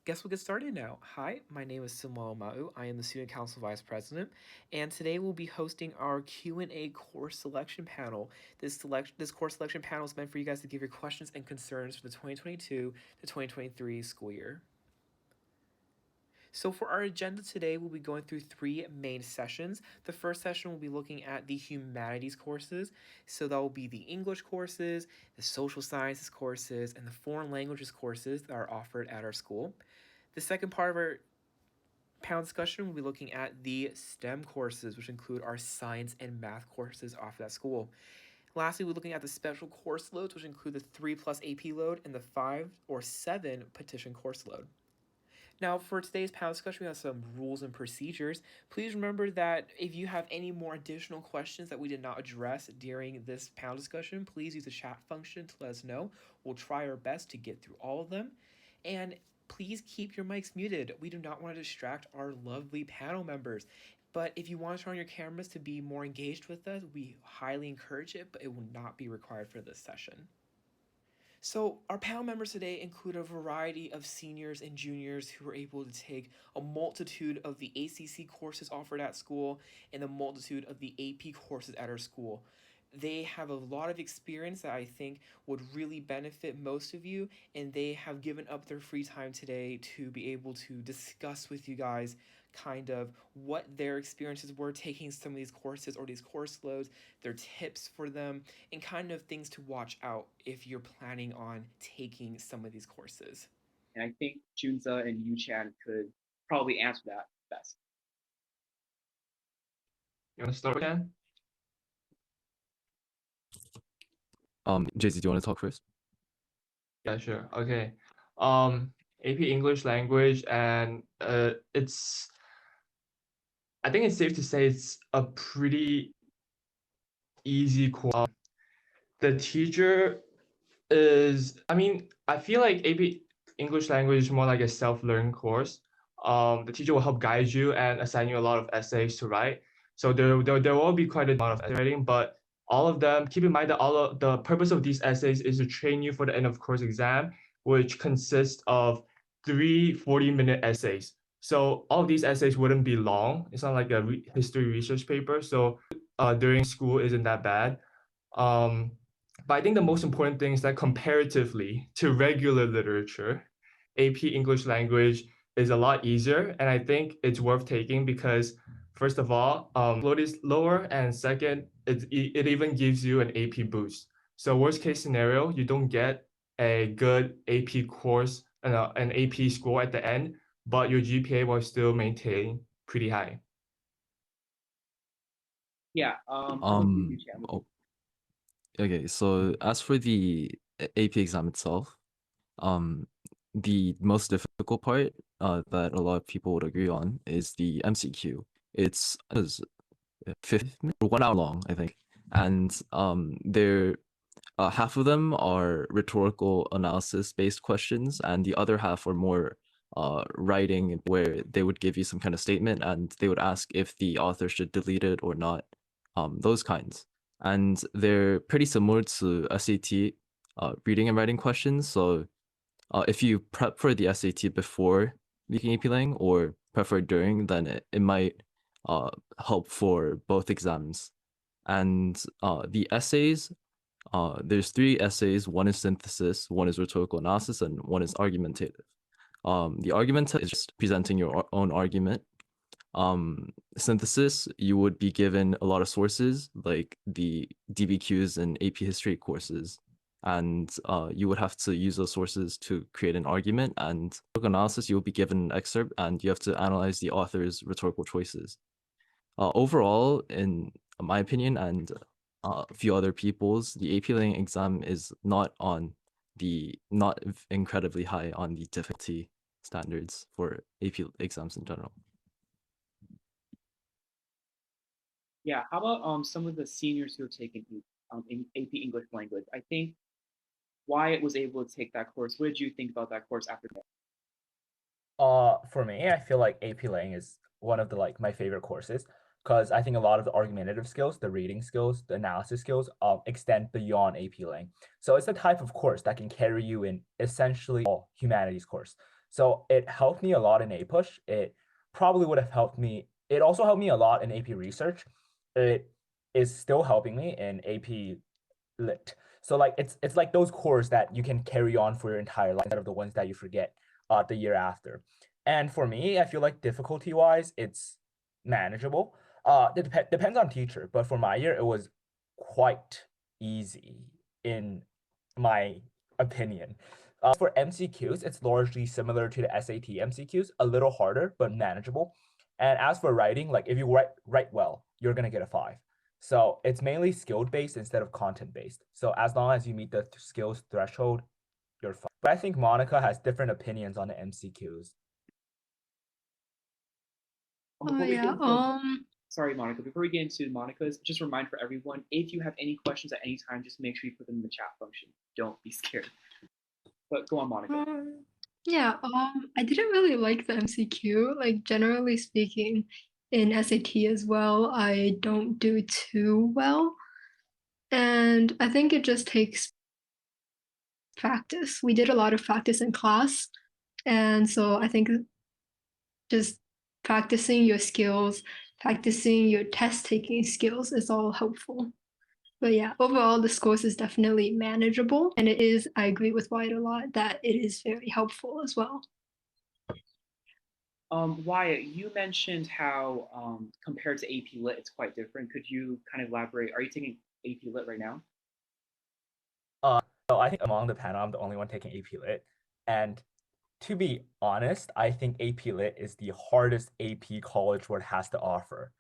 Guess we'll get started now. Hi, my name is Samuel Ma'u. I am the Student Council Vice President, and today we'll be hosting our Q&A course selection panel. This course selection panel is meant for you guys to give your questions and concerns for the 2022 to 2023 school year. So for our agenda today, we'll be going through three main sessions. The first session will be looking at the humanities courses. So that will be the English courses, the social sciences courses, and the foreign languages courses that are offered at our school. The second part of our panel discussion, we'll be looking at the STEM courses, which include our science and math courses offered at school. Lastly, we're looking at the special course loads, which include the 3+ AP load and the 5 or 7 petition course load. Now, for today's panel discussion, we have some rules and procedures. Please remember that if you have any more additional questions that we did not address during this panel discussion, please use the chat function to let us know. We'll try our best to get through all of them. And please keep your mics muted. We do not want to distract our lovely panel members. But if you want to turn on your cameras to be more engaged with us, we highly encourage it, but it will not be required for this session. So our panel members today include a variety of seniors and juniors who are able to take a multitude of the ACC courses offered at school and a multitude of the AP courses at our school. They have a lot of experience that I think would really benefit most of you, and they have given up their free time today to be able to discuss with you guys kind of what their experiences were taking some of these courses or these course loads, their tips for them, and kind of things to watch out if you're planning on taking some of these courses. And I think Junza and Yuchan could probably answer that best. You want to start again? JZ, do you want to talk first? Yeah, sure. Okay. AP English language, and I think it's safe to say it's a pretty easy course. The teacher I feel like AP English language is more like a self-learning course. The teacher will help guide you and assign you a lot of essays to write. So there will be quite a amount of essay writing, but all of them, keep in mind that all of the purpose of these essays is to train you for the end of course exam, which consists of 3 40-minute essays. So all of these essays wouldn't be long. It's not like a history research paper. So during school isn't that bad. But I think the most important thing is that comparatively to regular literature, AP English language is a lot easier. And I think it's worth taking because first of all, load is lower, and second, it even gives you an AP boost. So worst case scenario, you don't get a good AP course and an AP score at the end, but your GPA will still maintain pretty high. Yeah. Okay, so as for the AP exam itself, the most difficult part that a lot of people would agree on is the MCQ. It's 50 minutes or 1 hour long, I think, and half of them are rhetorical analysis based questions, and the other half are more writing, where they would give you some kind of statement and they would ask if the author should delete it or not, those kinds. And they're pretty similar to SAT reading and writing questions. So if you prep for the SAT before making AP Lang or prep for it during, then it might help for both exams. And the essays, there's 3 essays. One is synthesis, one is rhetorical analysis, and one is argumentative. The argumentative is just presenting your own argument. Synthesis, you would be given a lot of sources like the DBQs and AP history courses, and you would have to use those sources to create an argument. And analysis, you'll be given an excerpt and you have to analyze the author's rhetorical choices. Overall, in my opinion and a few other people's, the AP Lang exam is not incredibly high on the difficulty standards for AP exams in general. Yeah. How about some of the seniors who have taken in AP English language? I think Wyatt was able to take that course. What did you think about that course after that? For me, I feel like AP Lang is one of the my favorite courses because I think a lot of the argumentative skills, the reading skills, the analysis skills extend beyond AP Lang. So it's the type of course that can carry you in essentially all humanities course. So it helped me a lot in APUSH. It probably would have helped me. It also helped me a lot in AP Research. It is still helping me in AP Lit. So like it's like those cores that you can carry on for your entire life instead of the ones that you forget the year after. And for me, I feel like difficulty wise, it's manageable. It depends on teacher, but for my year, it was quite easy in my opinion. For MCQs, it's largely similar to the SAT MCQs, a little harder but manageable. And as for writing, like if you write well, you're gonna get a 5. So it's mainly skilled based instead of content based. So as long as you meet the skills threshold, you're fine. But I think Monica has different opinions on the MCQs. Before we get yeah. into, sorry, Monica. Before we get into Monica's, just remind for everyone, if you have any questions at any time, just make sure you put them in the chat function. Don't be scared. But go on, Monica. Yeah. I didn't really like the MCQ. Like generally speaking, in SAT as well, I don't do too well, and I think it just takes practice. We did a lot of practice in class, and so I think just practicing your skills, practicing your test taking skills is all helpful. But yeah, overall, this course is definitely manageable. And it is, I agree with Wyatt a lot, that it is very helpful as well. Wyatt, you mentioned how compared to AP Lit, it's quite different. Could you kind of elaborate? Are you taking AP Lit right now? So I think among the panel, I'm the only one taking AP Lit. And to be honest, I think AP Lit is the hardest AP College Board has to offer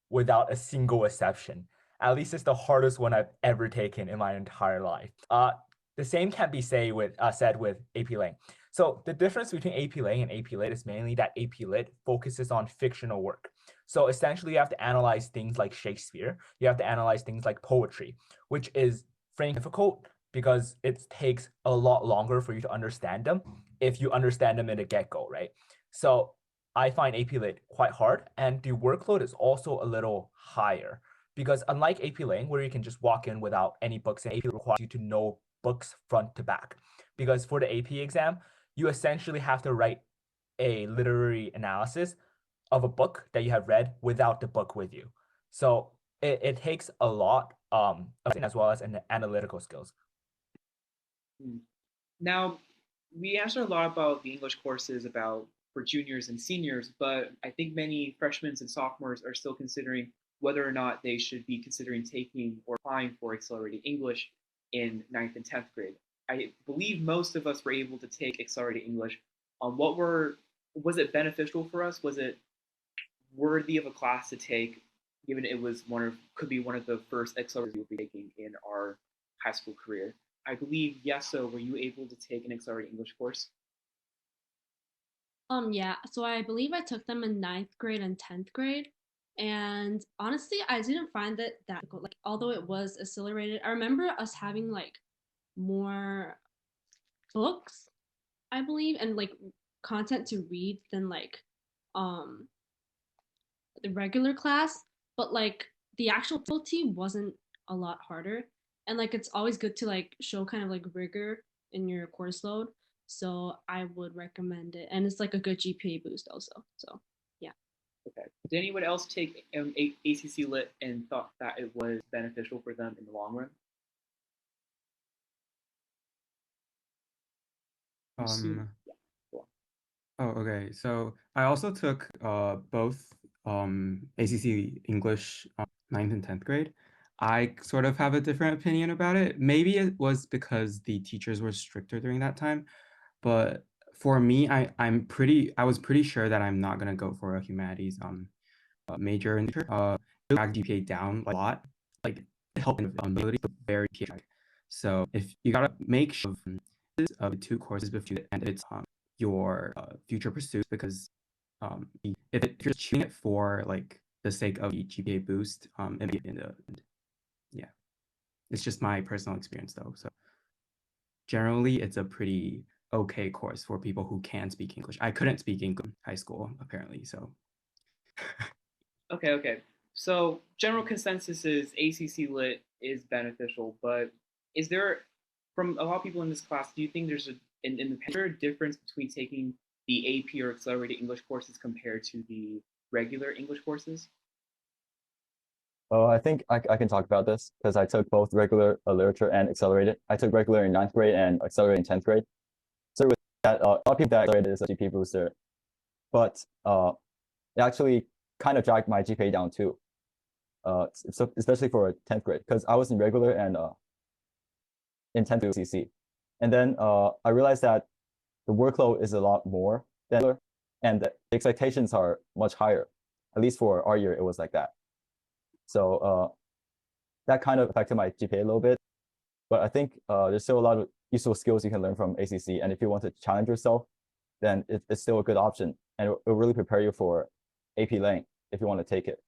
without a single exception. At least it's the hardest one I've ever taken in my entire life. The same can be said with AP Lang. So the difference between AP Lang and AP Lit is mainly that AP Lit focuses on fictional work. So essentially, you have to analyze things like Shakespeare. You have to analyze things like poetry, which is frankly difficult because it takes a lot longer for you to understand them if you understand them in the get-go, right? So I find AP Lit quite hard, and the workload is also a little higher because unlike AP Lang, where you can just walk in without any books, and AP requires you to know books front to back. Because for the AP exam, you essentially have to write a literary analysis of a book that you have read without the book with you. So it takes a lot as well as an analytical skills. Now, we answered a lot about the English courses about for juniors and seniors, but I think many freshmen and sophomores are still considering whether or not they should be considering taking or applying for accelerated English in 9th and 10th grade. I believe most of us were able to take accelerated English. Was it beneficial for us? Was it worthy of a class to take, given it was could be one of the first accelerators you'll be taking in our high school career? I believe, yes, so were you able to take an accelerated English course? Yeah, so I believe I took them in 9th grade and 10th grade. And honestly, I didn't find it that difficult. Like, although it was accelerated, I remember us having like more books, I believe, and like content to read than like um the regular class. But like the actual difficulty wasn't a lot harder. And like it's always good to like show kind of like rigor in your course load. So I would recommend it. And it's like a good GPA boost also. So yeah. Okay. Did anyone else take ACC Lit and thought that it was beneficial for them in the long run? Yeah, go on. Oh, okay. So I also took both ACC English 9th and 10th grade. I sort of have a different opinion about it. Maybe it was because the teachers were stricter during that time, but for me, I was pretty sure that I'm not gonna go for a humanities major in the future. Drag GPA down a lot, like help in ability, but very high. So if you gotta make sure of the two courses before you end it's your future pursuits because if you're just choosing it for like the sake of the GPA boost, it may be in the yeah, it's just my personal experience though. So generally, it's a pretty okay course for people who can speak English. I couldn't speak English in high school apparently, so. Okay. So general consensus is ACC Lit is beneficial, but is there, from a lot of people in this class, do you think there's is there a difference between taking the AP or accelerated English courses compared to the regular English courses? Oh, I think I can talk about this because I took both regular literature and accelerated. I took regular in 9th grade and accelerated in 10th grade. So with that, a lot of people that accelerated is a GPA booster, but it actually kind of dragged my GPA down too. So especially for 10th grade because I was in regular and in 10th grade CC, and then I realized that the workload is a lot more than regular, and the expectations are much higher. At least for our year, it was like that. So that kind of affected my GPA a little bit. But I think there's still a lot of useful skills you can learn from ACC. And if you want to challenge yourself, then it's still a good option. And it'll really prepare you for AP Lang if you want to take it.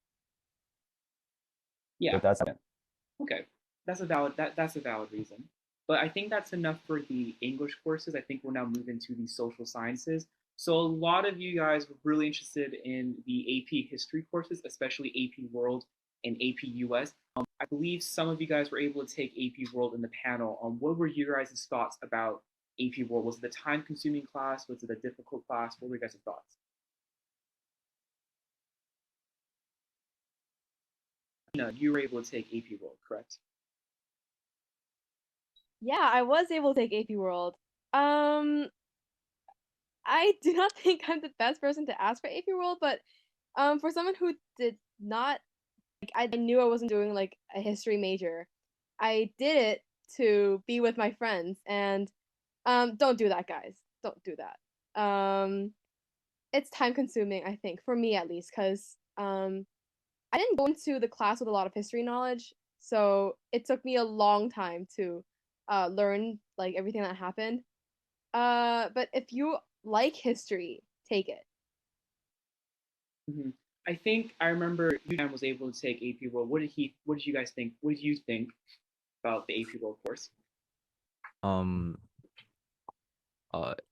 Yeah. If that's okay. That's a valid reason. But I think that's enough for the English courses. I think we'll now move into the social sciences. So a lot of you guys were really interested in the AP history courses, especially AP World and AP US. I believe some of you guys were able to take AP World in the panel. What were your guys' thoughts about AP World? Was it a time-consuming class? Was it a difficult class? What were your guys' thoughts? No, you were able to take AP World, correct? Yeah, I was able to take AP World. I do not think I'm the best person to ask for AP World, but for someone who did not, like, I knew I wasn't doing like a history major. I did it to be with my friends, and don't do that, guys. Don't do that. It's time consuming, I think, for me at least, because I didn't go into the class with a lot of history knowledge, so it took me a long time to learn like everything that happened. But if you like history, take it. Mm-hmm. I think I remember Yuan was able to take AP World. What did you guys think? What did you think about the AP World course?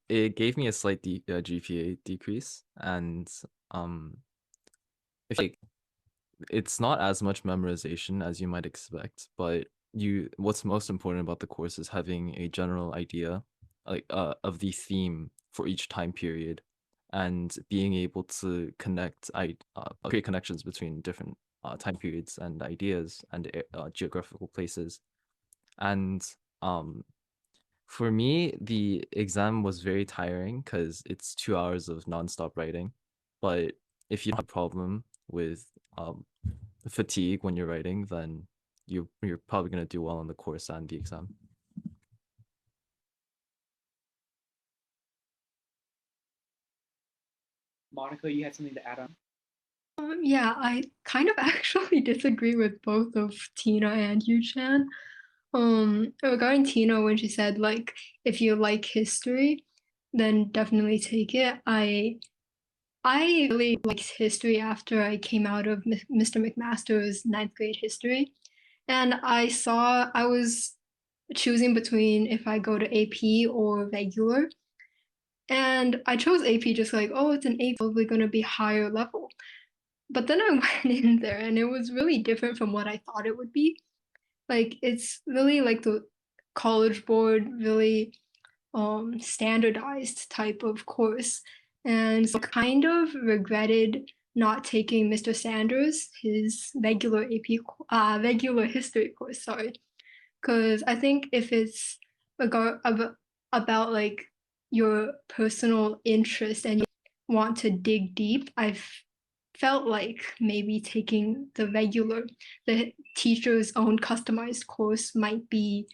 It gave me a slight GPA decrease, and if like it's not as much memorization as you might expect, but what's most important about the course is having a general idea of the theme for each time period and being able to create connections between different time periods and ideas and geographical places. And for me, the exam was very tiring because it's 2 hours of nonstop writing. But if you don't have a problem with fatigue when you're writing, then you're probably going to do well on the course and the exam. Monica, you had something to add on? Yeah, I kind of actually disagree with both of Tina and Yu-chan. Regarding Tina, when she said like if you like history, then definitely take it. I really liked history after I came out of Mr. McMaster's 9th grade history, and I was choosing between if I go to AP or regular, and I chose AP just like, oh, it's an AP, probably going to be higher level. But then I went in there and it was really different from what I thought it would be. Like it's really like the College Board, really standardized type of course. And so kind of regretted not taking Mr. Sanders, his regular regular history course, sorry. Because I think if it's about like your personal interest and you want to dig deep, I've felt like maybe taking the teacher's own customized course might be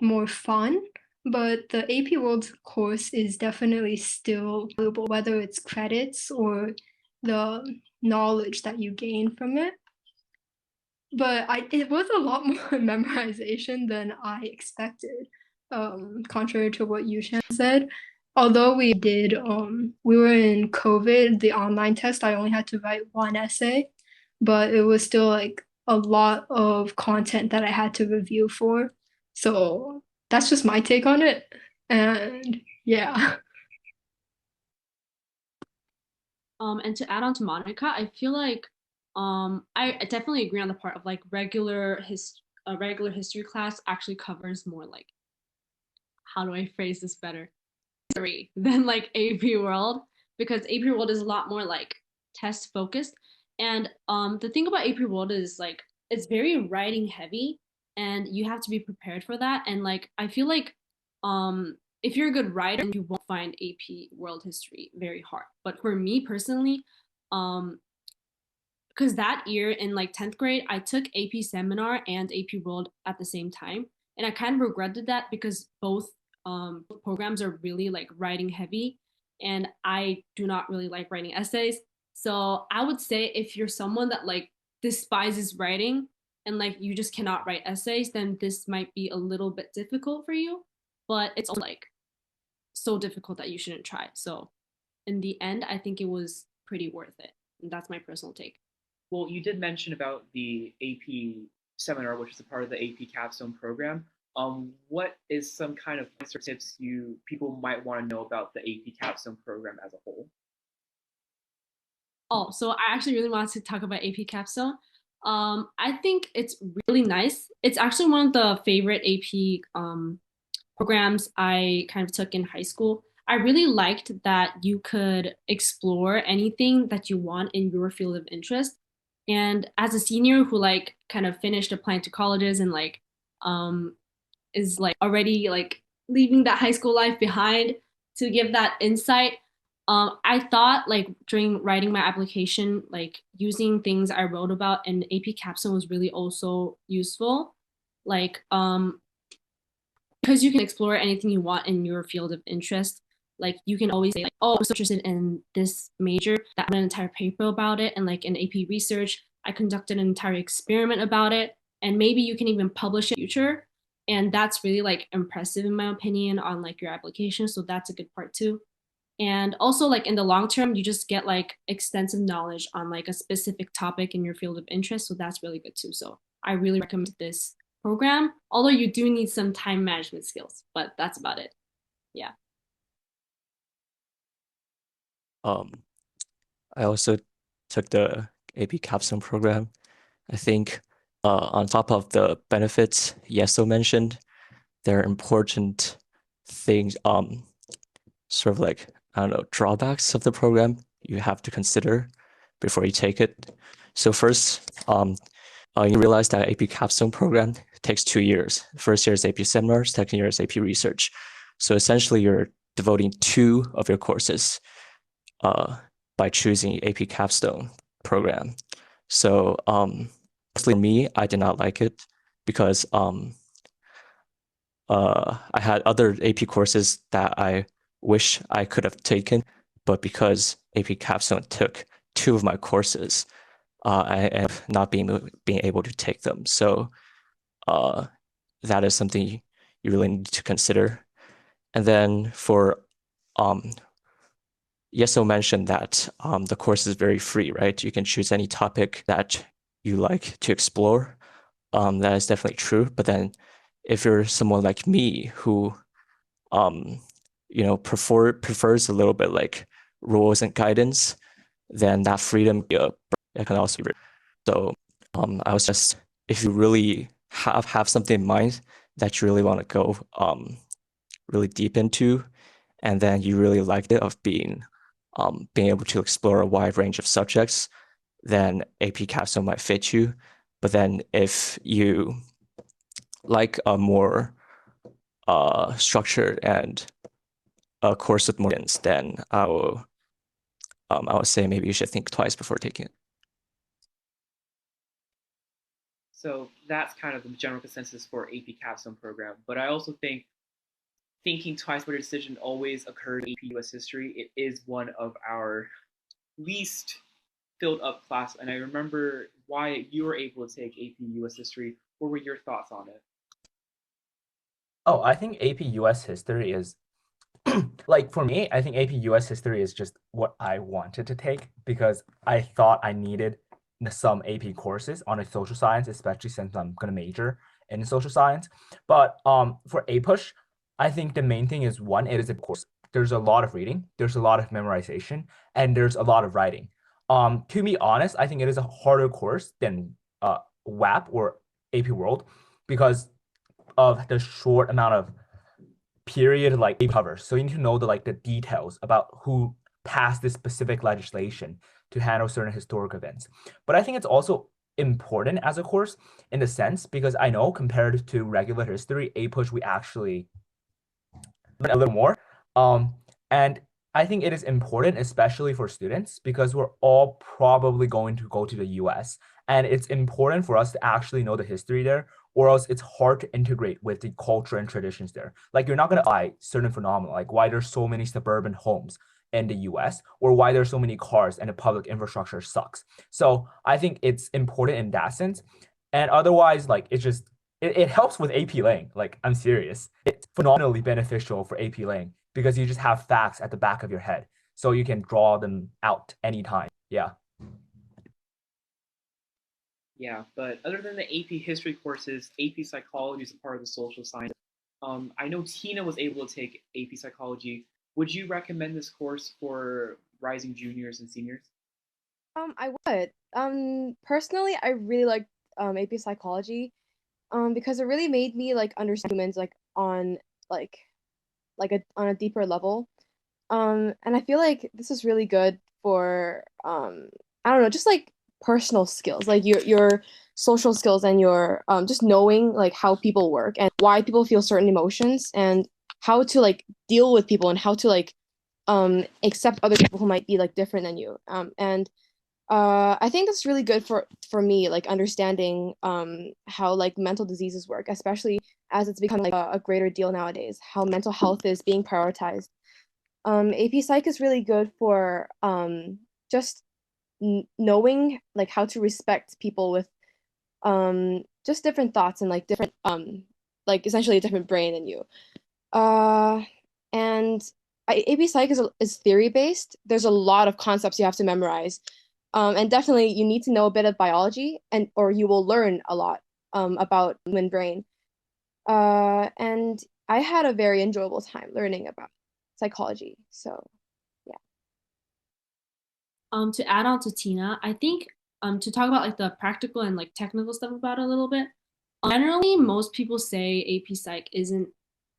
more fun, but the AP World course is definitely still valuable, whether it's credits or the knowledge that you gain from it. But it was a lot more memorization than I expected, contrary to what Yushan said. Although we were in COVID, the online test, I only had to write one essay, but it was still like a lot of content that I had to review for. So that's just my take on it. And yeah. And to add on to Monica, I feel like I definitely agree on the part of like a regular history class actually covers more like, how do I phrase this better? history than like AP World, because AP World is a lot more like test focused. And the thing about AP World is like it's very writing heavy, and you have to be prepared for that. And like I feel like if you're a good writer, you won't find AP World History very hard. But for me personally, because that year in like 10th grade, I took AP Seminar and AP World at the same time. And I kind of regretted that because both programs are really like writing heavy. And I do not really like writing essays. So I would say if you're someone that like despises writing and like you just cannot write essays, then this might be a little bit difficult for you. But it's also like so difficult that you shouldn't try. So in the end, I think it was pretty worth it. And that's my personal take. Well, you did mention about the AP seminar, which is a part of the AP capstone program. What is some kind of points or tips people might want to know about the AP capstone program as a whole? Oh, so I actually really wanted to talk about AP capstone. I think it's really nice. It's actually one of the favorite AP programs I kind of took in high school. I really liked that you could explore anything that you want in your field of interest. And as a senior who like kind of finished applying to colleges and like is like already like leaving that high school life behind to give that insight, I thought like during writing my application, like using things I wrote about in AP capstone was really also useful. Like because you can explore anything you want in your field of interest. Like you can always say like, oh, I'm so interested in this major that I wrote an entire paper about it. And like in AP research, I conducted an entire experiment about it. And maybe you can even publish it in the future. And that's really like impressive in my opinion on like your application. So that's a good part too. And also like in the long term, you just get like extensive knowledge on like a specific topic in your field of interest. So that's really good too. So I really recommend this program, although you do need some time management skills, but that's about it. Yeah. I also took the AP capstone program. I think on top of the benefits Yeso mentioned, there are important things, sort of like, I don't know, drawbacks of the program you have to consider before you take it. So first, you realize that AP capstone program takes 2 years. First year is AP seminars, second year is AP research. So essentially you're devoting 2 of your courses by choosing AP capstone program. So for me, I did not like it because I had other AP courses that I wish I could have taken, but because AP capstone took 2 of my courses, I am not being able to take them. So that is something you really need to consider. And then for Yeso mentioned that the course is very free, right? You can choose any topic that you like to explore. That is definitely true. But then if you're someone like me who prefers a little bit like rules and guidance, then that freedom it can also be. So I was just, if you really have something in mind that you really want to go really deep into, and then you really liked it of being able to explore a wide range of subjects, then AP capstone might fit you. But then if you like a more structured and a course with more things, then I would say maybe you should think twice before taking it. So that's kind of the general consensus for AP capstone program. But I also think thinking twice for a decision always occurred in AP US history. It is one of our least filled up class. And I remember why you were able to take AP US history. What were your thoughts on it? Oh, I think AP US history is like for me, I think AP US history is just what I wanted to take because I thought I needed some AP courses on a social science, especially since I'm gonna major in social science. But for APUSH, I think the main thing is one, it is a course. There's a lot of reading, there's a lot of memorization, and there's a lot of writing. To be honest, I think it is a harder course than WAP or AP World because of the short amount of period like cover. So you need to know the details about who passed this specific legislation to handle certain historic events. But I think it's also important as a course in the sense because I know compared to regular history, APUSH we actually learn a little more. And I think it is important, especially for students, because we're all probably going to go to the US. And it's important for us to actually know the history there, or else it's hard to integrate with the culture and traditions there. Like you're not going to buy certain phenomena, like why there's so many suburban homes in the US, or why there's so many cars and the public infrastructure sucks. So I think it's important in that sense. And otherwise, like it's just it helps with AP Lang. Like I'm serious. It's phenomenally beneficial for AP Lang because you just have facts at the back of your head. So you can draw them out anytime. Yeah. Yeah, but other than the AP history courses, AP psychology is a part of the social science. I know Tina was able to take AP psychology. Would you recommend this course for rising juniors and seniors? I would. Personally, I really liked AP psychology, because it really made me like understand humans like on a deeper level. And I feel like this is really good for I don't know, just like personal skills, like your social skills and your just knowing like how people work and why people feel certain emotions and how to like deal with people and how to like accept other people who might be like different than you. And I think that's really good for me, like understanding how like mental diseases work, especially as it's become like a greater deal nowadays, how mental health is being prioritized. AP Psych is really good for just knowing like how to respect people with just different thoughts and like different like essentially a different brain than you. Uh, and AP Psych is theory based. There's a lot of concepts you have to memorize. And definitely you need to know a bit of biology and or you will learn a lot about human brain. And I had a very enjoyable time learning about psychology. So yeah. To add on to Tina, I think to talk about like the practical and like technical stuff about it a little bit. Generally, most people say AP Psych isn't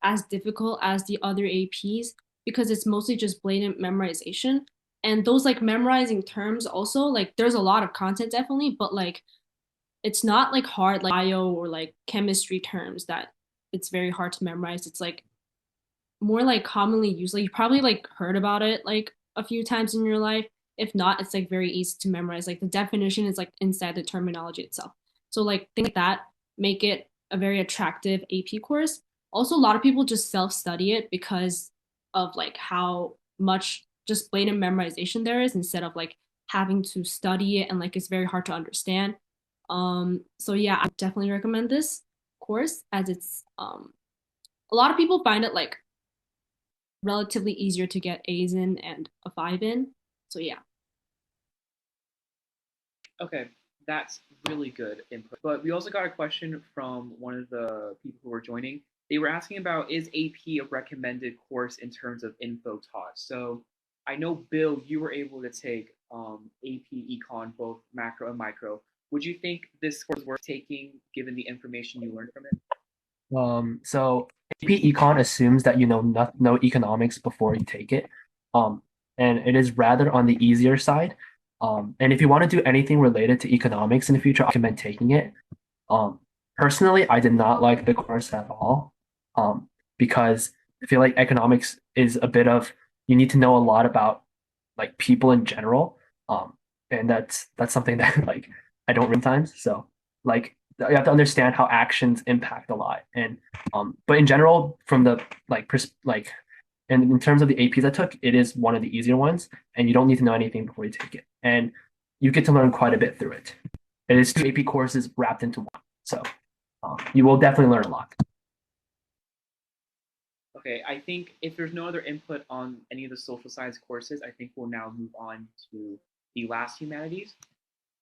as difficult as the other APs because it's mostly just blatant memorization. And those like memorizing terms also like there's a lot of content definitely, but like it's not like hard like bio or like chemistry terms that it's very hard to memorize. It's like more like commonly used. Like you probably like heard about it like a few times in your life. If not, it's like very easy to memorize. Like the definition is like inside the terminology itself. So like things like that make it a very attractive AP course. Also, a lot of people just self-study it because of like how much just blatant memorization there is instead of like having to study it and like it's very hard to understand. So yeah, I definitely recommend this course as it's a lot of people find it like relatively easier to get A's in and a 5 in. So yeah. Okay, that's really good input. But we also got a question from one of the people who were joining. They were asking about is AP a recommended course in terms of info taught? So I know, Bill, you were able to take AP Econ, both macro and micro. Would you think this course is worth taking given the information you learned from it? So AP Econ assumes that you know economics before you take it, and it is rather on the easier side. And if you want to do anything related to economics in the future, I recommend taking it. Personally, I did not like the course at all, because I feel like economics is a bit of you need to know a lot about like people in general, and that's something that like I don't read times. So like you have to understand how actions impact a lot, and but in general, from the like and in terms of the APs I took, it is one of the easier ones, and you don't need to know anything before you take it, and you get to learn quite a bit through it. It is two AP courses wrapped into one, so you will definitely learn a lot. Okay, I think if there's no other input on any of the social science courses, I think we'll now move on to the last humanities.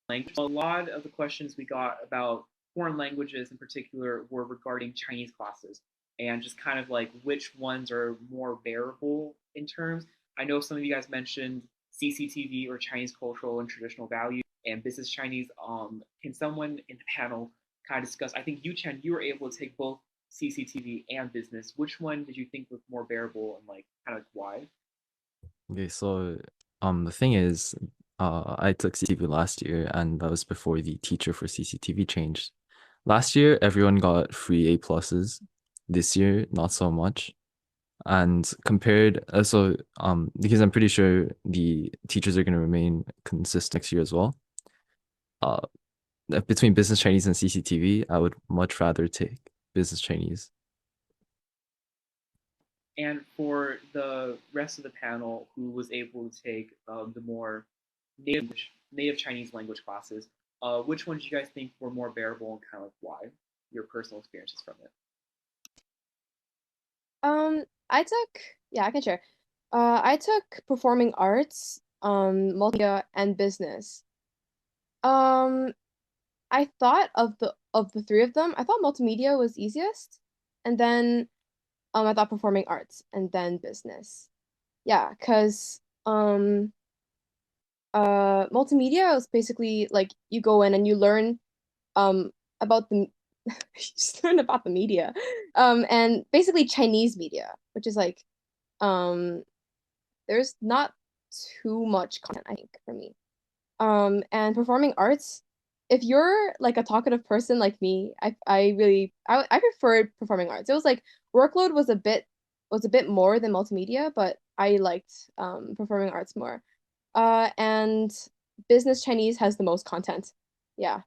Language. A lot of the questions we got about foreign languages in particular were regarding Chinese classes and just kind of like which ones are more bearable in terms. I know some of you guys mentioned CCTV or Chinese cultural and traditional values and business Chinese. Can someone in the panel kind of discuss? I think Yu Chen, you were able to take both CCTV and business, which one did you think was more bearable and like kind of why? Okay, so the thing is, I took CCTV last year, and that was before the teacher for CCTV changed. Last year, everyone got free A pluses. This year, not so much. And compared, because I'm pretty sure the teachers are going to remain consistent next year as well. Between business Chinese and CCTV, I would much rather take business Chinese. And for the rest of the panel who was able to take the more native Chinese language classes, which ones do you guys think were more bearable and kind of why? Your personal experiences from it. I can share. I took performing arts, multimedia, and business. I thought of the three of them, I thought multimedia was easiest, and then I thought performing arts, and then business. Yeah, because multimedia is basically like you go in and you learn about the you just learn about the media, and basically Chinese media, which is like there's not too much content, I think, for me. And performing arts, if you're like a talkative person like me, I preferred performing arts. It was like workload was a bit more than multimedia, but I liked performing arts more. And business Chinese has the most content. Yeah.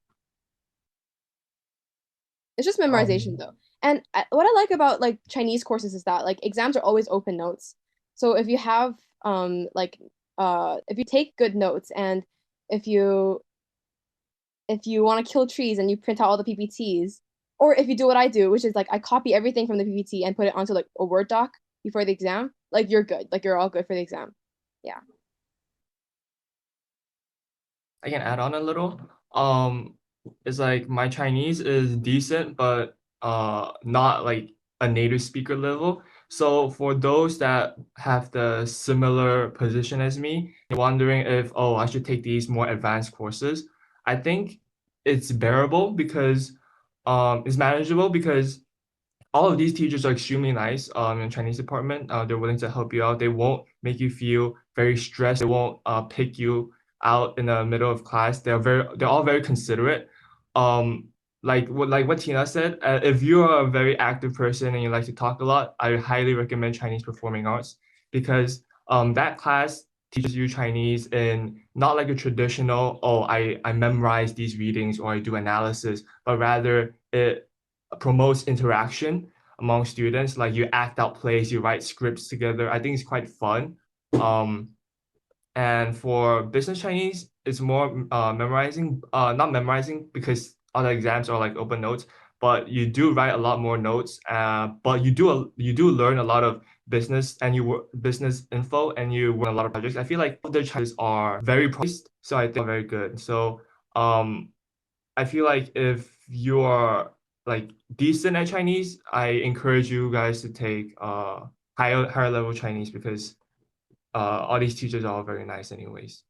It's just memorization though. And what I like about like Chinese courses is that like exams are always open notes. So if you have if you take good notes and if you want to kill trees and you print out all the PPTs, or if you do what I do, which is like I copy everything from the PPT and put it onto like a Word doc before the exam, like you're good. Like you're all good for the exam. Yeah. I can add on a little. It's like my Chinese is decent, but not like a native speaker level. So for those that have the similar position as me, wondering if I should take these more advanced courses, I think it's bearable because it's manageable because all of these teachers are extremely nice in Chinese department. They're willing to help you out. They won't make you feel very stressed. They won't pick you out in the middle of class. They're all very considerate. Like what Tina said, if you are a very active person and you like to talk a lot, I highly recommend Chinese Performing Arts because that class teaches you Chinese in not like a traditional, I memorize these readings or I do analysis, but rather it promotes interaction among students. Like you act out plays, you write scripts together. I think it's quite fun. And for business Chinese, it's more memorizing, not memorizing because all the exams are like open notes, but you do write a lot more notes. But you do learn a lot of business and business info and you work on a lot of projects. I feel like the Chinese are very priced, so I think very good. So I feel like if you are like decent at Chinese, I encourage you guys to take higher level Chinese because all these teachers are all very nice anyways.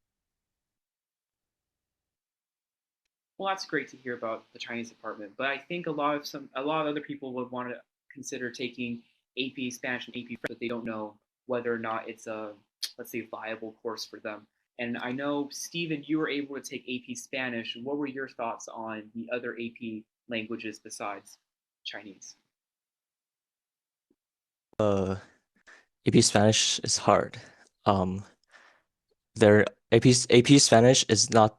Well, that's great to hear about the Chinese department, but I think a lot of other people would want to consider taking AP Spanish and AP, but they don't know whether or not it's a, let's say, viable course for them. And I know, Stephen, you were able to take AP Spanish. What were your thoughts on the other AP languages besides Chinese? AP Spanish is hard. Their AP Spanish is not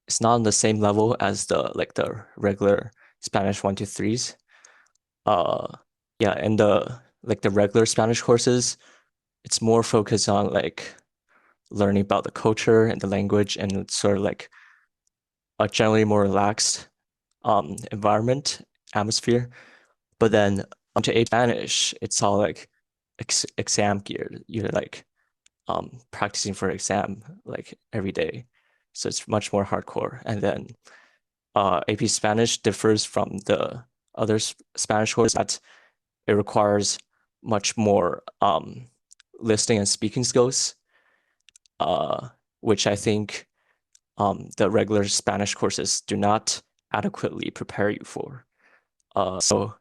it's not on the same level as the regular Spanish 1, 2, 3s. Yeah, and the regular Spanish courses, it's more focused on like learning about the culture and the language, and it's sort of like a generally more relaxed environment, atmosphere. But then to AP Spanish, it's all like exam geared. You're like practicing for exam like every day, so it's much more hardcore. And then AP Spanish differs from the other Spanish courses that it requires much more listening and speaking skills, which I think the regular Spanish courses do not adequately prepare you for. So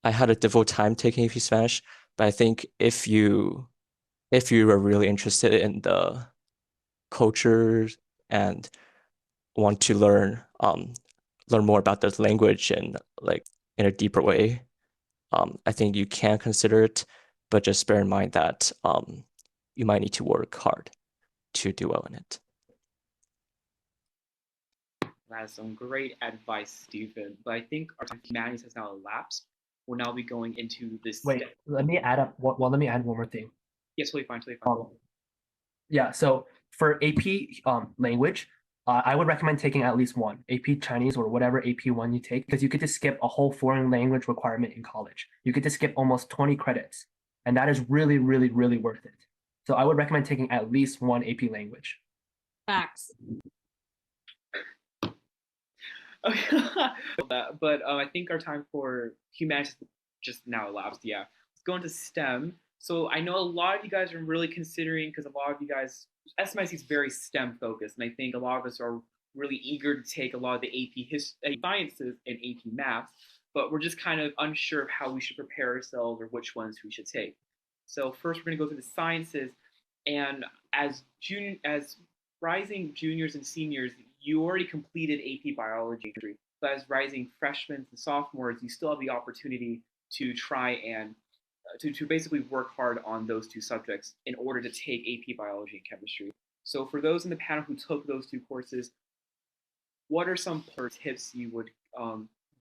I had a difficult time taking AP Spanish, but I think if you are really interested in the culture and want to learn more about the language and like in a deeper way, I think you can consider it, but just bear in mind that you might need to work hard to do well in it. That's some great advice, Stephen. But I think our time for humanities has now elapsed. We'll now be going into this. Wait, let me add let me add one more thing. Yes, totally fine, totally fine. Yeah, so for AP language, I would recommend taking at least one AP Chinese or whatever AP one you take, because you get to skip a whole foreign language requirement in college. You get to skip almost 20 credits, and that is really, really, really worth it. So I would recommend taking at least one AP language. Facts. But I think our time for humanities just now elapsed. Yeah, let's go into STEM. So I know a lot of you guys are really considering, because a lot of you guys, SMIC is very STEM focused, and I think a lot of us are really eager to take a lot of the AP sciences and AP math, but we're just kind of unsure of how we should prepare ourselves or which ones we should take. So first, we're going to go through the sciences, and as rising juniors and seniors, you already completed AP biology, but as rising freshmen and sophomores, you still have the opportunity to try and to basically work hard on those two subjects in order to take AP biology and chemistry. So for those in the panel who took those two courses, what are some tips you would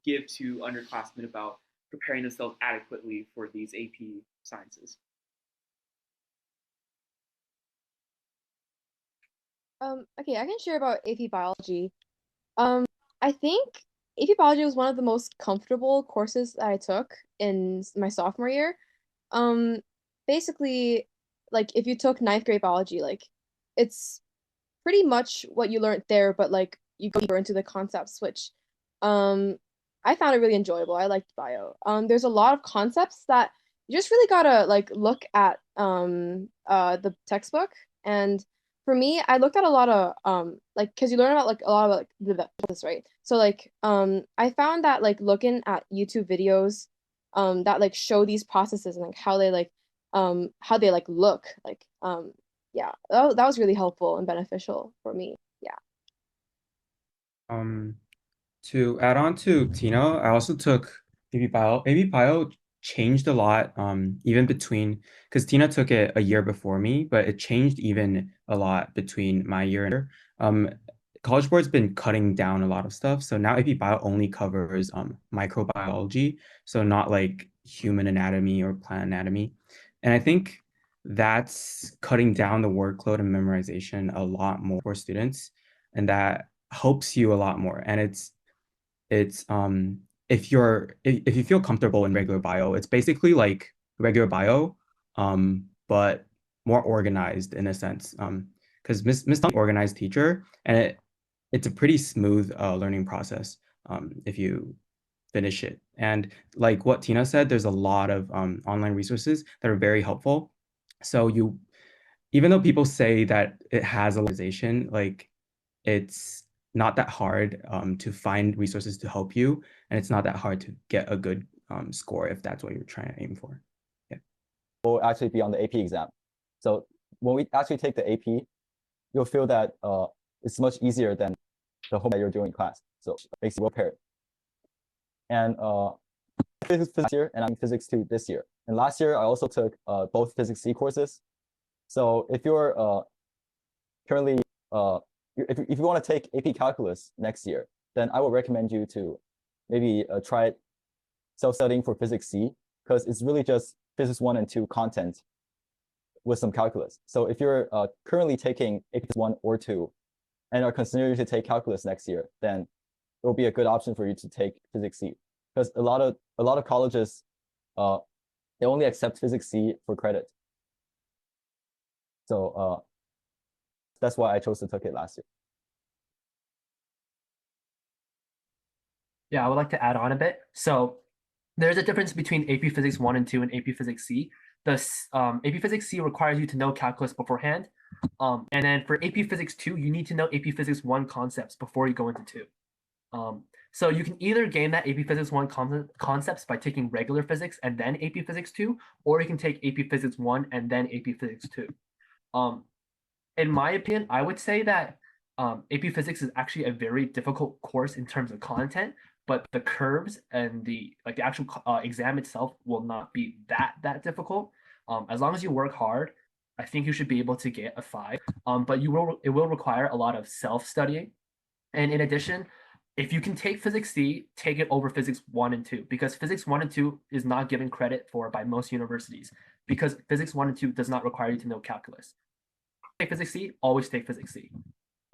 give to underclassmen about preparing themselves adequately for these AP sciences? Okay, I can share about AP biology. I think AP biology was one of the most comfortable courses that I took in my sophomore year. Basically, like if you took ninth grade biology, like it's pretty much what you learned there, but like you go deeper into the concepts, which I found it really enjoyable. I liked bio. There's a lot of concepts that you just really gotta like look at the textbook. And for me, I looked at a lot of like because you learn about like a lot of like this, right? So like I found that like looking at YouTube videos that like show these processes and like how they like look like yeah, that was really helpful and beneficial for me. Yeah. To add on to Tina, I also took AP Bio. AP Bio changed a lot, even between, because Tina took it a year before me, but it changed even a lot between my year and her. College Board's been cutting down a lot of stuff, so now AP Bio only covers microbiology, so not like human anatomy or plant anatomy. And I think that's cutting down the workload and memorization a lot more for students, and that helps you a lot more. And it's if you feel comfortable in regular bio, it's basically like regular bio, but more organized in a sense. Because Miss Tong organized teacher, and it's a pretty smooth learning process if you finish it. And like what Tina said, there's a lot of online resources that are very helpful. So even though people say that it has a localization, like it's not that hard to find resources to help you, and it's not that hard to get a good score if that's what you're trying to aim for. Yeah. Will actually be on the AP exam. So when we actually take the AP, you'll feel that it's much easier than the homework that you're doing in class. So it makes you well prepared. And physics this year, and I'm physics 2 this year. And last year I also took both physics C courses. So if you're currently if you want to take AP calculus next year, then I would recommend you to maybe try self-studying for physics C, because it's really just physics 1 and 2 content with some calculus. So if you're currently taking AP 1 or 2 and are considering to take calculus next year, then it will be a good option for you to take physics C, because a lot of colleges they only accept physics C for credit. So that's why I chose to take it last year. Yeah, I would like to add on a bit. So there's a difference between AP Physics 1 and 2 and AP Physics C. The AP Physics C requires you to know calculus beforehand. And then for AP Physics 2, you need to know AP Physics 1 concepts before you go into 2. So you can either gain that AP Physics 1 concepts by taking regular physics and then AP Physics 2, or you can take AP Physics 1 and then AP Physics 2. In my opinion, I would say that AP Physics is actually a very difficult course in terms of content, but the curves and the actual exam itself will not be that difficult. As long as you work hard, I think you should be able to get a 5. But it will require a lot of self-studying. And in addition, if you can take Physics C, take it over Physics 1 and 2, because Physics 1 and 2 is not given credit for by most universities, because Physics 1 and 2 does not require you to know calculus. Take Physics C, always take Physics C.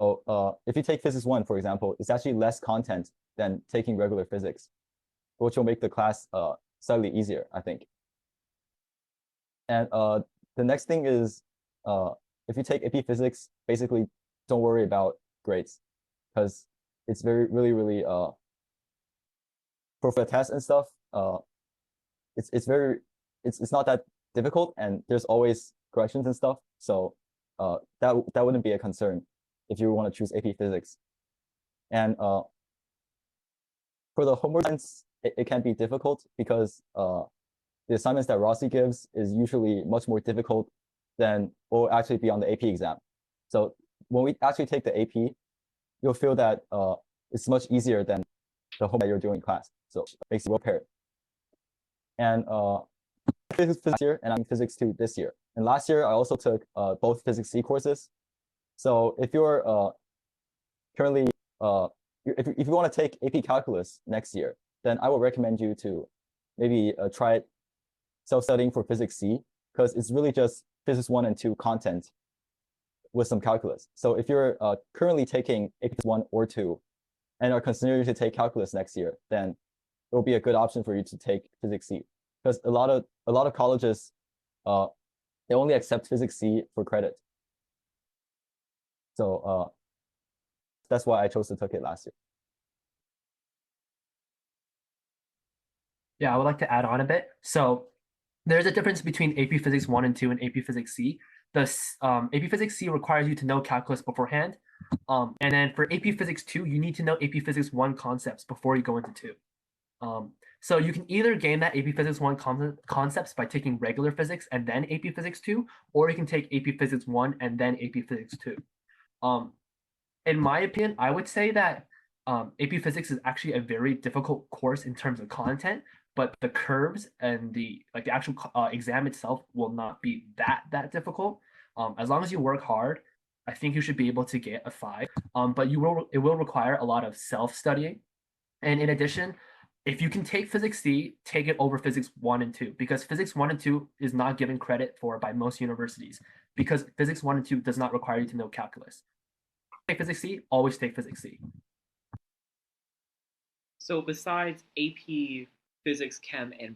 If you take Physics 1, for example, it's actually less content than taking regular physics, which will make the class slightly easier, I think. And the next thing is, if you take AP Physics, basically don't worry about grades, because it's really for the test and stuff, it's not that difficult, and there's always corrections and stuff, so that wouldn't be a concern if you want to choose AP Physics. And for the homework science, it can be difficult because the assignments that Rossi gives is usually much more difficult than will actually be on the AP exam. So when we actually take the AP, you'll feel that it's much easier than the homework that you're doing in class. So it makes you well prepared. And physics this year, and I'm Physics 2 this year. And last year, I also took both Physics C courses. So if you're currently, if you want to take AP Calculus next year, then I would recommend you to maybe try self-studying for Physics C, because it's really just Physics 1 and 2 content with some calculus. So if you're currently taking AP 1 or 2 and are considering to take calculus next year, then it will be a good option for you to take Physics C, because a lot of colleges they only accept Physics C for credit. So that's why I chose to take it last year. Yeah, I would like to add on a bit. So there's a difference between AP Physics 1 and 2 and AP Physics C. The AP Physics C requires you to know calculus beforehand. And then for AP Physics 2, you need to know AP Physics 1 concepts before you go into 2. So you can either gain that AP Physics 1 concepts by taking regular physics and then AP Physics 2, or you can take AP Physics 1 and then AP Physics 2. In my opinion, I would say that AP Physics is actually a very difficult course in terms of content, but the curves and the actual exam itself will not be that difficult. As long as you work hard, I think you should be able to get a 5. But it will require a lot of self-studying. And in addition, if you can take Physics C, take it over Physics 1 and 2, because Physics 1 and 2 is not given credit for by most universities, because Physics 1 and 2 does not require you to know calculus. Take Physics C, always take Physics C. So besides AP Physics, Chem, and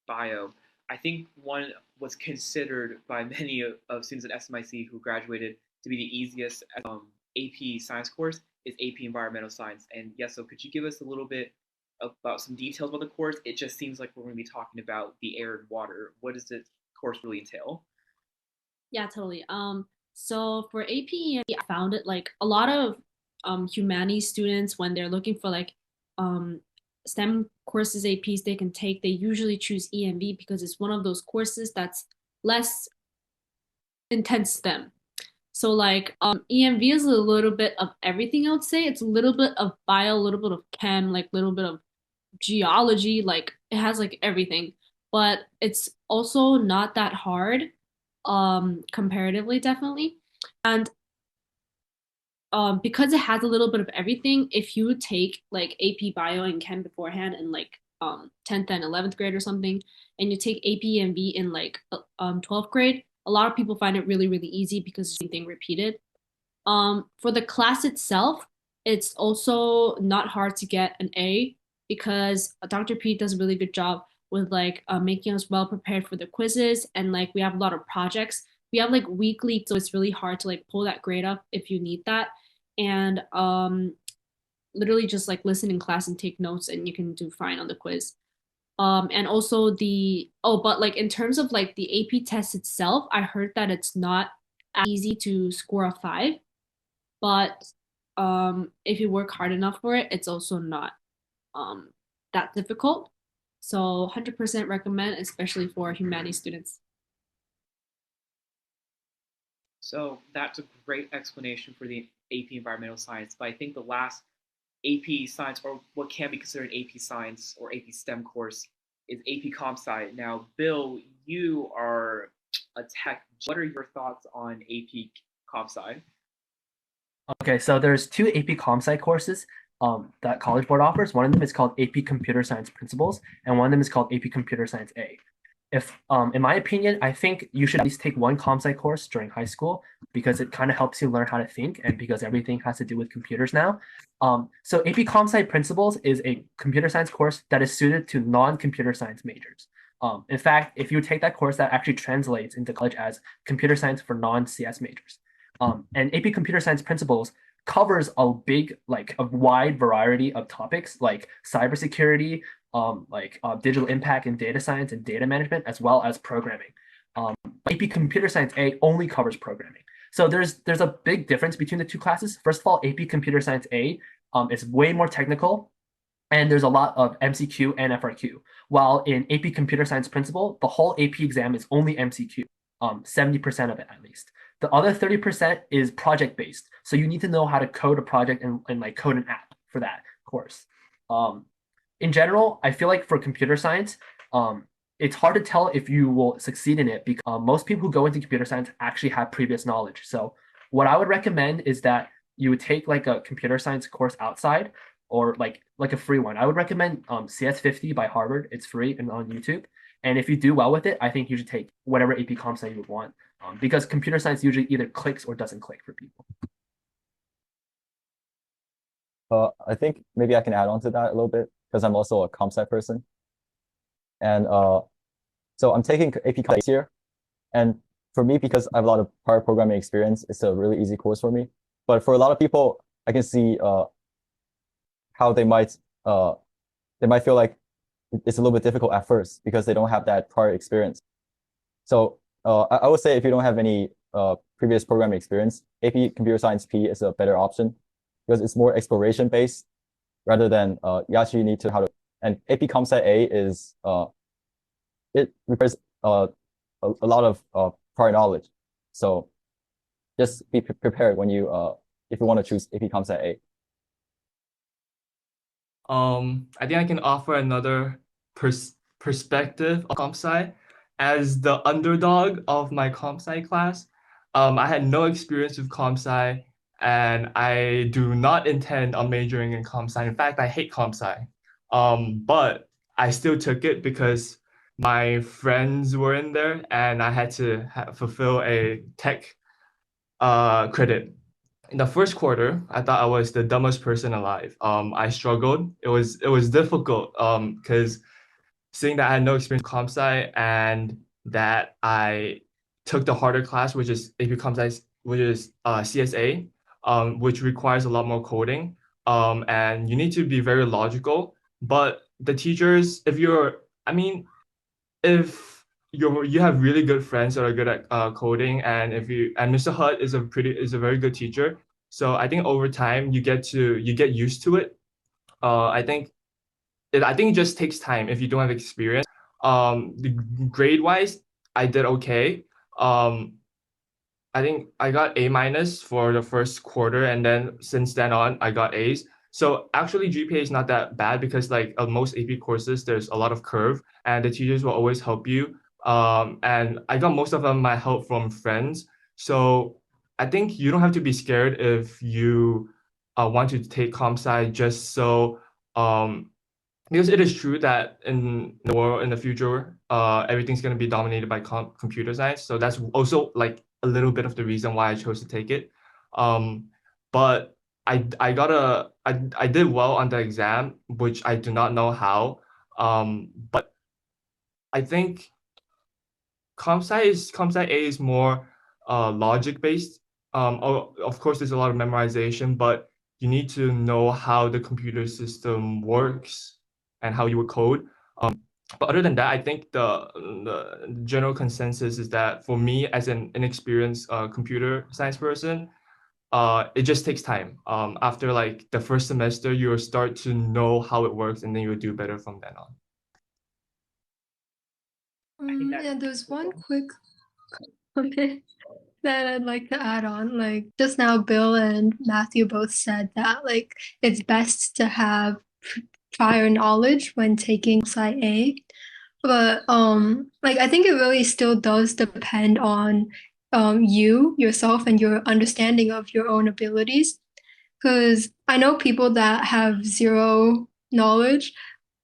Bio, I think one was considered by many of students at SMIC who graduated to be the easiest AP Science course is AP Environmental Science. And yes, so could you give us a little bit about some details about the course? It just seems like we're going to be talking about the air and water. What does this course really entail? Yeah, totally. So for AP, I found it like a lot of humanities students, when they're looking for like STEM courses, APs they can take, they usually choose EMV because it's one of those courses that's less intense STEM. So like EMV is a little bit of everything, I would say. It's a little bit of bio, a little bit of chem, like a little bit of geology, like it has like everything. But it's also not that hard, comparatively, definitely. And because it has a little bit of everything, if you take like AP Bio and Chem beforehand in like 10th and 11th grade or something, and you take AP and V in like 12th grade, a lot of people find it really, really easy because it's the same thing repeated. For the class itself, it's also not hard to get an A because Dr. P does a really good job with like making us well prepared for the quizzes, and like we have a lot of projects. We have like weekly, so it's really hard to like pull that grade up if you need that. And literally just like listen in class and take notes, and you can do fine on the quiz. And also but like in terms of like the AP test itself, I heard that it's not as easy to score a 5, but if you work hard enough for it, it's also not that difficult. So 100% recommend, especially for humanities students. So that's a great explanation for the AP Environmental Science, but I think the last AP Science, or what can be considered AP Science or AP STEM course, is AP Comp Sci. Now, Bill, you are a tech. What are your thoughts on AP Comp Sci? Okay, so there's two AP Comp Sci courses that College Board offers. One of them is called AP Computer Science Principles, and one of them is called AP Computer Science A. If, in my opinion, I think you should at least take one comp sci course during high school because it kind of helps you learn how to think, and because everything has to do with computers now. So AP Comp Sci Principles is a computer science course that is suited to non-computer science majors. In fact, if you take that course, that actually translates into college as computer science for non-CS majors. And AP Computer Science Principles covers a wide variety of topics like cybersecurity, digital impact and data science and data management, as well as programming. AP Computer Science A only covers programming. So there's a big difference between the two classes. First of all, AP Computer Science A is way more technical, and there's a lot of MCQ and FRQ. While in AP Computer Science Principle, the whole AP exam is only MCQ, 70% of it at least. The other 30% is project-based. So you need to know how to code a project and like code an app for that course. In general, I feel like for computer science, it's hard to tell if you will succeed in it because most people who go into computer science actually have previous knowledge. So what I would recommend is that you would take like a computer science course outside or like a free one. I would recommend CS50 by Harvard. It's free and on YouTube. And if you do well with it, I think you should take whatever AP Comp Sci you would want because computer science usually either clicks or doesn't click for people. I think maybe I can add on to that a little bit because I'm also a comp sci person. And so I'm taking AP Comp Sci here. And for me, because I have a lot of prior programming experience, it's a really easy course for me. But for a lot of people, I can see how they might feel like it's a little bit difficult at first because they don't have that prior experience. So I would say if you don't have any previous programming experience, AP Computer Science P is a better option because it's more exploration based rather than you actually need to how to. And AP Comp Sci A is it requires a lot of prior knowledge. So just be prepared when you if you want to choose AP Comp Sci A. I think I can offer another perspective of comp sci. As the underdog of my comp sci class, I had no experience with comp sci, and I do not intend on majoring in comp sci. In fact, I hate comp sci. But I still took it because my friends were in there, and I had to fulfill a tech credit. In the first quarter, I thought I was the dumbest person alive. I struggled. It was difficult because seeing that I had no experience with comp sci and that I took the harder class, which is AP Comp Sci, which is CSA, which requires a lot more coding. And you need to be very logical. But the teachers, if you have really good friends that are good at coding, and Mr. Hutt is a very good teacher. So I think over time you get used to it. I think it just takes time if you don't have experience. The grade wise, I did okay. I think I got A- for the first quarter, and then since then on, I got A's. So actually, GPA is not that bad because like most AP courses, there's a lot of curve, and the teachers will always help you. And I got most of them my help from friends. So I think you don't have to be scared if you want to take comp sci just so because it is true that in the world in the future, everything's going to be dominated by computer science. So that's also like a little bit of the reason why I chose to take it. But I did well on the exam, which I do not know how. But I think comp sci A is more logic based. Of course, there's a lot of memorization, but you need to know how the computer system works and how you would code. But other than that, I think the general consensus is that for me, as an inexperienced computer science person, it just takes time. After like the first semester, you will start to know how it works, and then you'll do better from then on. Yeah, there's one quick comment that I'd like to add on. Like just now, Bill and Matthew both said that like it's best to have prior knowledge when taking Sci A. But like I think it really still does depend on you yourself and your understanding of your own abilities. Because I know people that have zero knowledge.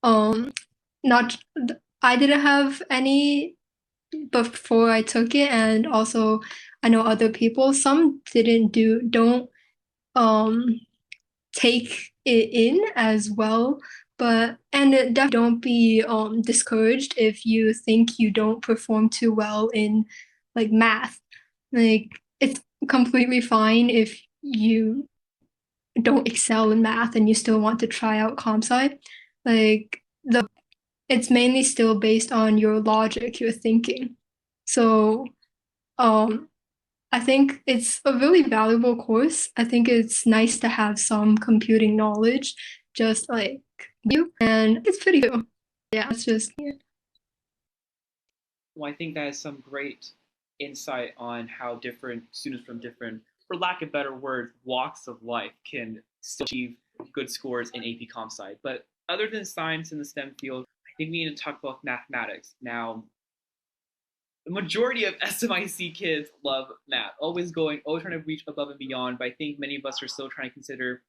Not I didn't have any before I took it, and also I know other people. Some don't take it in as well. But and definitely don't be discouraged if you think you don't perform too well in like math. Like it's completely fine if you don't excel in math and you still want to try out comp sci. Like it's mainly still based on your logic, your thinking. So I think it's a really valuable course. I think it's nice to have some computing knowledge, just like you, and it's pretty cool. Yeah, it's just yeah. Well, I think that is some great insight on how different students from different, for lack of better words, walks of life can still achieve good scores in AP Comp Sci. But other than science in the STEM field, I think we need to talk about mathematics. Now, the majority of SMIC kids love math, always trying to reach above and beyond. But I think many of us are still trying to consider,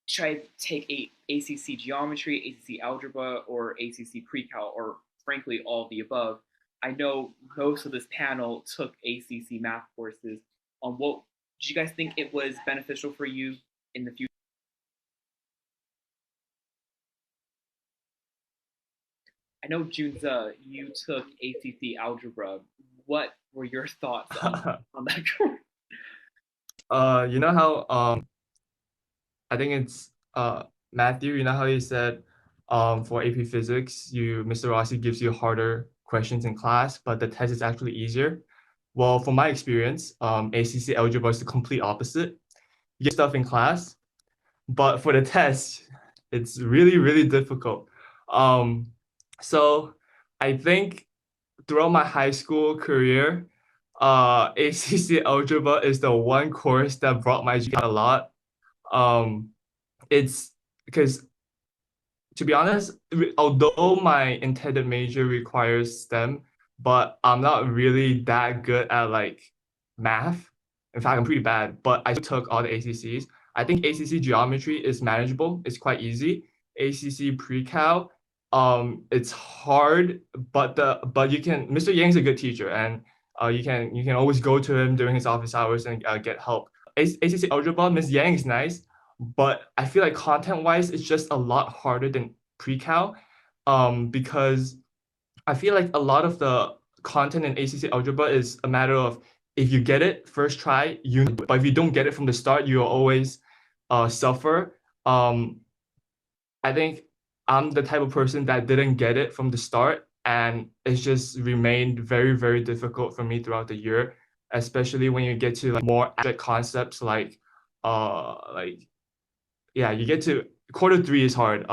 should I take ACC geometry, ACC algebra, or ACC pre-cal, or frankly, all of the above. I know most of this panel took ACC math courses. What do you guys think it was beneficial for you in the future? I know Junza, you took ACC algebra. What were your thoughts on that course? You know how I think it's Matthew. You know how he said for AP Physics, Mr. Rossi gives you harder questions in class, but the test is actually easier. Well, from my experience, ACC algebra is the complete opposite. You get stuff in class, but for the test, it's really, really difficult. So I think throughout my high school career, ACC algebra is the one course that brought my GPA a lot. It's because, to be honest, although my intended major requires STEM, but I'm not really that good at like math. In fact, I'm pretty bad, but I took all the ACCs. I think ACC geometry is manageable. It's quite easy. ACC pre-cal, it's hard, but you can. Mr. Yang's a good teacher, and you can always go to him during his office hours and get help. ACC algebra, Ms. Yang is nice, but I feel like content-wise, it's just a lot harder than pre-cal, because I feel like a lot of the content in ACC algebra is a matter of if you get it first try, but if you don't get it from the start, you'll always suffer. I think I'm the type of person that didn't get it from the start, and it's just remained very, very difficult for me throughout the year, especially when you get to like more abstract concepts like yeah, you get to quarter three is hard.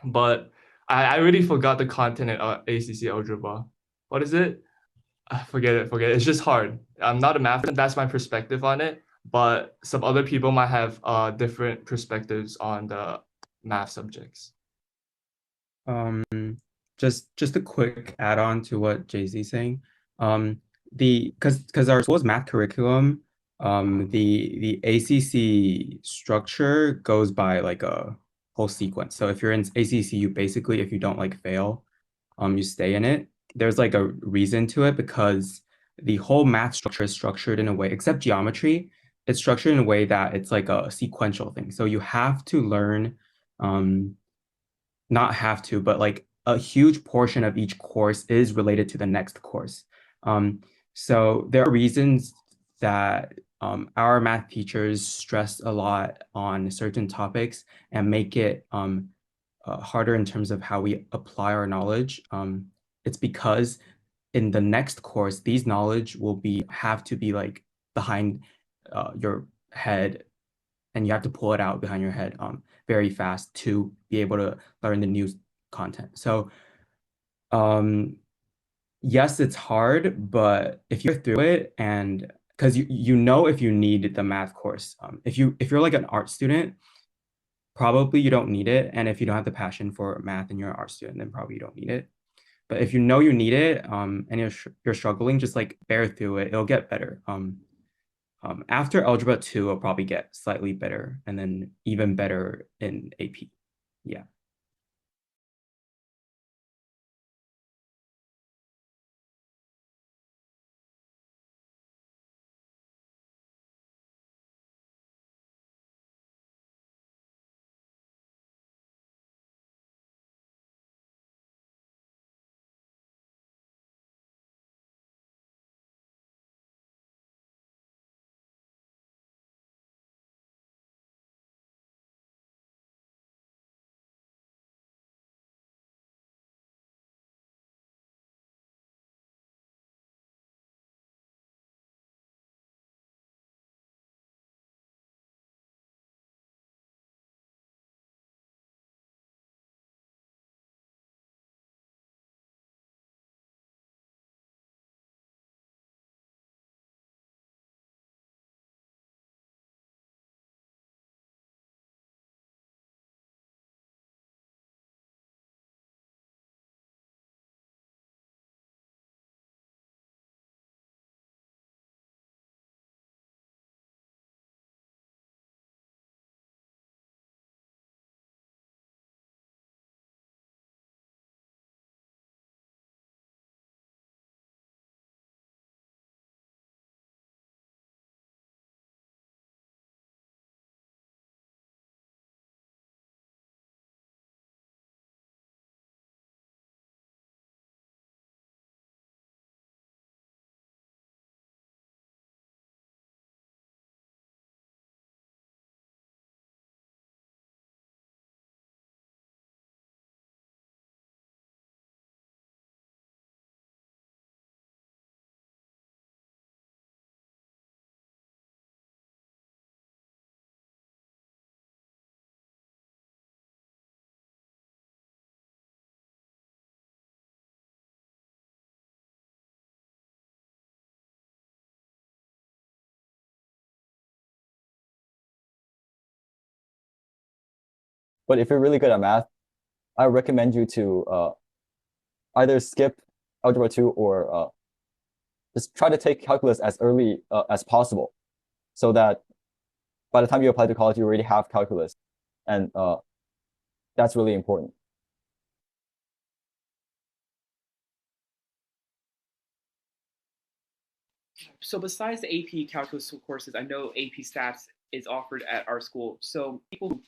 But I already forgot the content in ACC algebra. What is it? Forget it. It's just hard. I'm not a math person. That's my perspective on it. But some other people might have different perspectives on the math subjects. Just a quick add-on to what Jay-Z's saying. Because our school's math curriculum, the ACC structure goes by like a whole sequence. So if you're in ACC, you basically, if you don't like fail, you stay in it. There's like a reason to it because the whole math structure is structured in a way, except geometry, it's structured in a way that it's like a sequential thing. So you have to learn, not have to, but like a huge portion of each course is related to the next course. So there are reasons that our math teachers stress a lot on certain topics and make it harder in terms of how we apply our knowledge. It's because in the next course, these knowledge will have to be like behind your head, and you have to pull it out behind your head very fast to be able to learn the new content. So yes, it's hard, but if you're through it, and because you know if you need the math course, if you're like an art student, probably you don't need it. And if you don't have the passion for math and you're an art student, then probably you don't need it. But if you know you need it, and you're struggling, just like bear through it. It'll get better. After Algebra 2, it'll probably get slightly better, and then even better in AP. Yeah. But if you're really good at math, I recommend you to either skip Algebra 2 or just try to take calculus as early as possible, so that by the time you apply to college, you already have calculus, and that's really important. So besides the AP calculus courses, I know AP Stats is offered at our school. So people who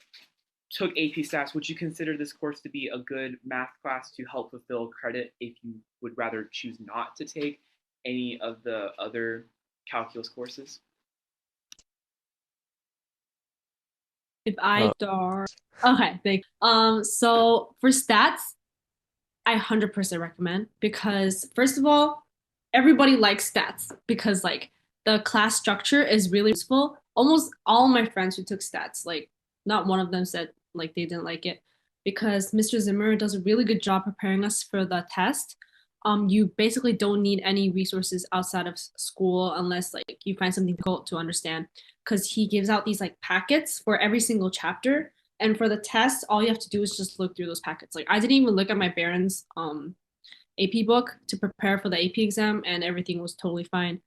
took AP Stats, would you consider this course to be a good math class to help fulfill credit if you would rather choose not to take any of the other calculus courses? If I start, okay, thank. So for stats, I 100% recommend, because first of all, everybody likes stats because like the class structure is really useful. Almost all my friends who took stats, like not one of them said like they didn't like it, because Mr. Zimmer does a really good job preparing us for the test. You basically don't need any resources outside of school unless like you find something difficult to understand, because he gives out these like packets for every single chapter. And for the test, all you have to do is just look through those packets. Like I didn't even look at my Barron's AP book to prepare for the AP exam, and everything was totally fine.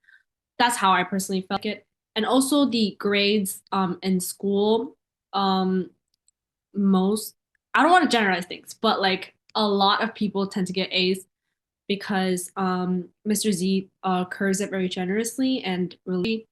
That's how I personally felt it. And also the grades in school, most, I don't want to generalize things, but like a lot of people tend to get A's because Mr. Z curves it very generously and really,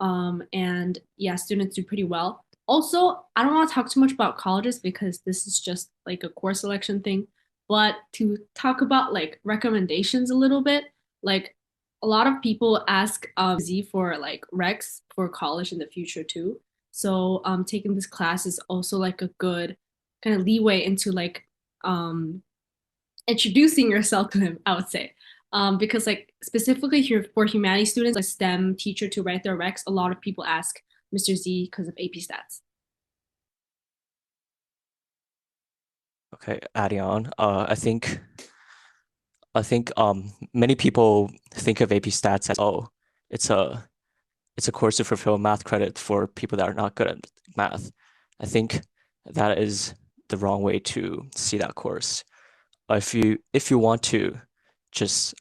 and yeah, students do pretty well. Also, I don't want to talk too much about colleges because this is just like a course selection thing, but to talk about like recommendations a little bit, like a lot of people ask Z for like recs for college in the future too. So taking this class is also like a good kind of leeway into like introducing yourself to him, I would say. Because like specifically here for humanities students, like STEM teacher to write their recs, a lot of people ask Mr. Z because of AP Stats. Okay, adding on, I think many people think of AP Stats as, oh, it's a course to fulfill math credit for people that are not good at math. I think that is the wrong way to see that course. If you want to just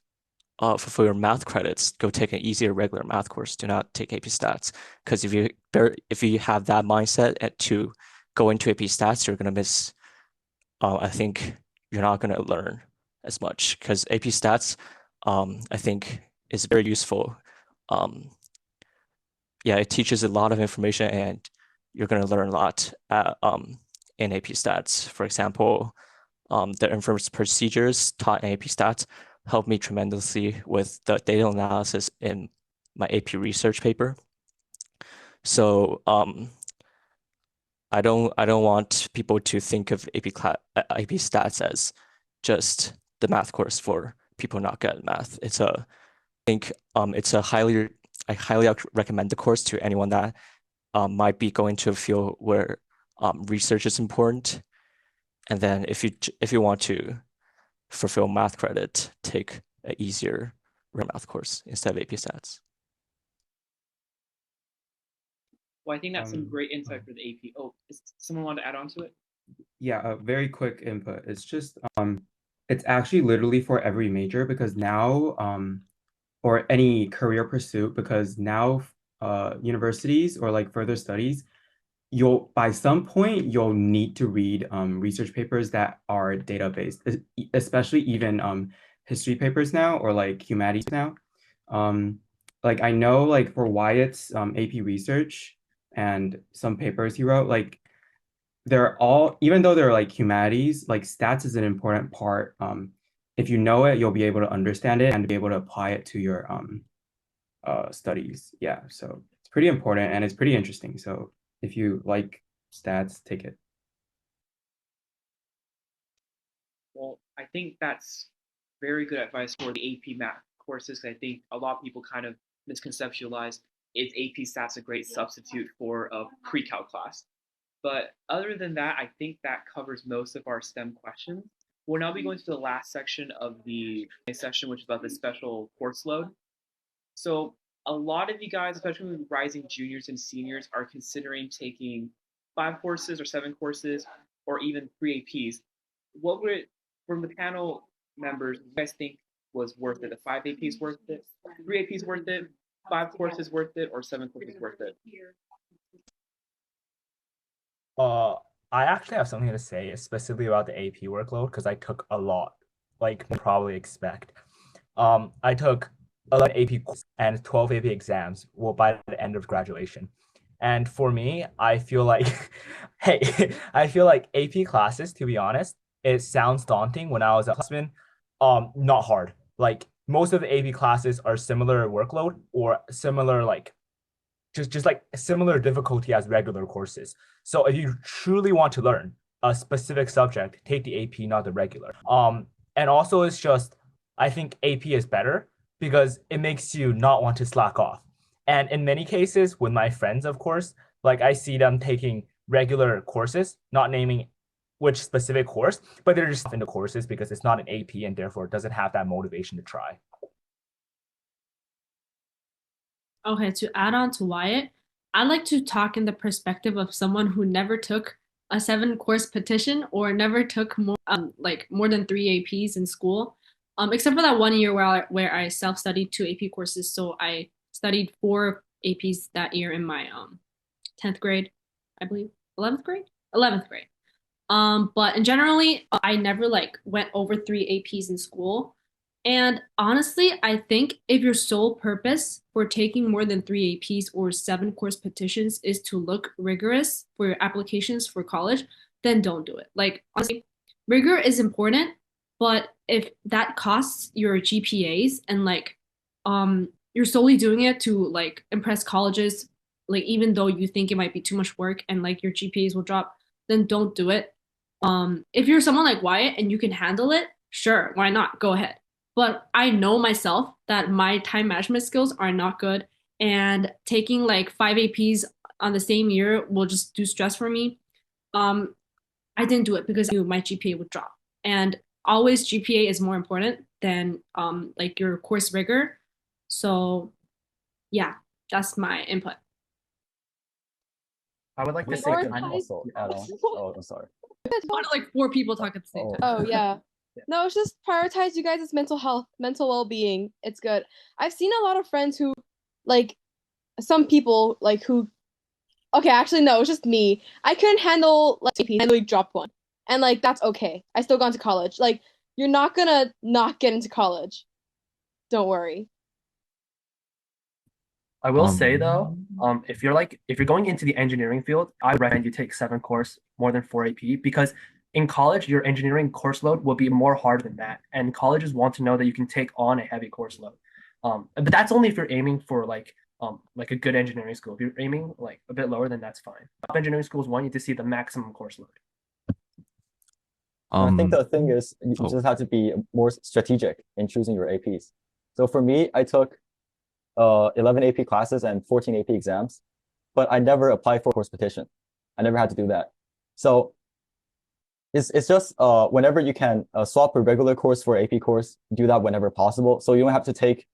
fulfill your math credits, go take an easier regular math course. Do not take AP Stats, because if you have that mindset to go into AP Stats, you're gonna miss. I think you're not gonna learn as much, because AP Stats, I think, is very useful. Yeah, it teaches a lot of information, and you're gonna learn a lot in AP Stats. For example, the inference procedures taught in AP Stats helped me tremendously with the data analysis in my AP research paper. So I don't want people to think of AP Stats as just the math course for people not good at math. I think it's I highly recommend the course to anyone that might be going to a field where research is important. And then if you want to fulfill math credit, take an easier math course instead of AP Stats. Well, I think that's some great insight for the AP. Oh, does someone want to add on to it? Yeah, a very quick input. It's just it's actually literally for every major, because now or any career pursuit, because now universities or like further studies, by some point you'll need to read research papers that are data-based, especially even history papers now, or like humanities now. Like I know, like for Wyatt's AP research and some papers he wrote, like they're all, even though they're like humanities, like stats is an important part. If you know it, you'll be able to understand it and be able to apply it to your studies. Yeah, so it's pretty important and it's pretty interesting. So if you like stats, take it. Well, I think that's very good advice for the AP math courses. I think a lot of people kind of misconceptualize, is AP Stats a great substitute for a pre-calc class? But other than that, I think that covers most of our STEM questions. We'll now be going to the last section of the session, which is about the special course load. So a lot of you guys, especially rising juniors and seniors, are considering taking 5 courses or 7 courses or even 3 APs. What would, from the panel members, you guys think was worth it? The 5 APs worth it? 3 APs worth it? 5 courses worth it? Or 7 courses worth it? I actually have something to say specifically about the AP workload, because I took a lot, like you probably expect. I took 11 AP courses and 12 AP exams by the end of graduation. And for me, I feel like, hey, I feel like AP classes, to be honest, it sounds daunting when I was a upperclassman. Not hard. Like most of the AP classes are similar workload or similar, like just like similar difficulty as regular courses. So if you truly want to learn a specific subject, take the AP, not the regular. And also it's just, I think AP is better because it makes you not want to slack off. And in many cases, with my friends, of course, like I see them taking regular courses, not naming which specific course, but they're just in the courses because it's not an AP and therefore it doesn't have that motivation to try. Okay, to add on to Wyatt, I like to talk in the perspective of someone who never took a 7-course petition or never took more than 3 APs in school, except for that 1 year where I self-studied 2 AP courses. So I studied 4 APs that year in my 10th grade, I believe, 11th grade. But in generally, I never went over 3 APs in school. And honestly, I think if your sole purpose for taking more than 3 APs or 7-course petitions is to look rigorous for your applications for college, then don't do it. Like, honestly, rigor is important, but if that costs your GPAs and you're solely doing it to impress colleges, even though you think it might be too much work and your GPAs will drop, then don't do it. If you're someone like Wyatt and you can handle it, sure, why not? Go ahead. But I know myself that my time management skills are not good, and taking 5 APs on the same year will just do stress for me. I didn't do it because I knew my GPA would drop. And always GPA is more important than like your course rigor. So yeah, that's my input. I would like to Wait, say I can kind of also add on. Oh, I'm sorry. One of like 4 people talk at the same time. Oh yeah. No, it's just prioritize you guys' mental health, mental well-being. It's good. I've seen a lot of friends who, like, some people like who. Okay, actually no, it's just me. I couldn't handle like AP. I literally dropped one, and like that's okay. I still got into college. Like you're not gonna not get into college. Don't worry. I will say though, if you're going into the engineering field, I recommend you take 7 course more than 4 AP because in college your engineering course load will be more hard than that, and colleges want to know that you can take on a heavy course load. But that's only if you're aiming for like a good engineering school. If you're aiming like a bit lower, then that's fine. Top engineering schools want you to see the maximum course load. I think the thing is you just have to be more strategic in choosing your APs. So for me, I took 11 AP classes and 14 AP exams, but I never applied for course petition. I never had to do that. So it's just whenever you can swap a regular course for AP course, do that whenever possible. So you don't have to take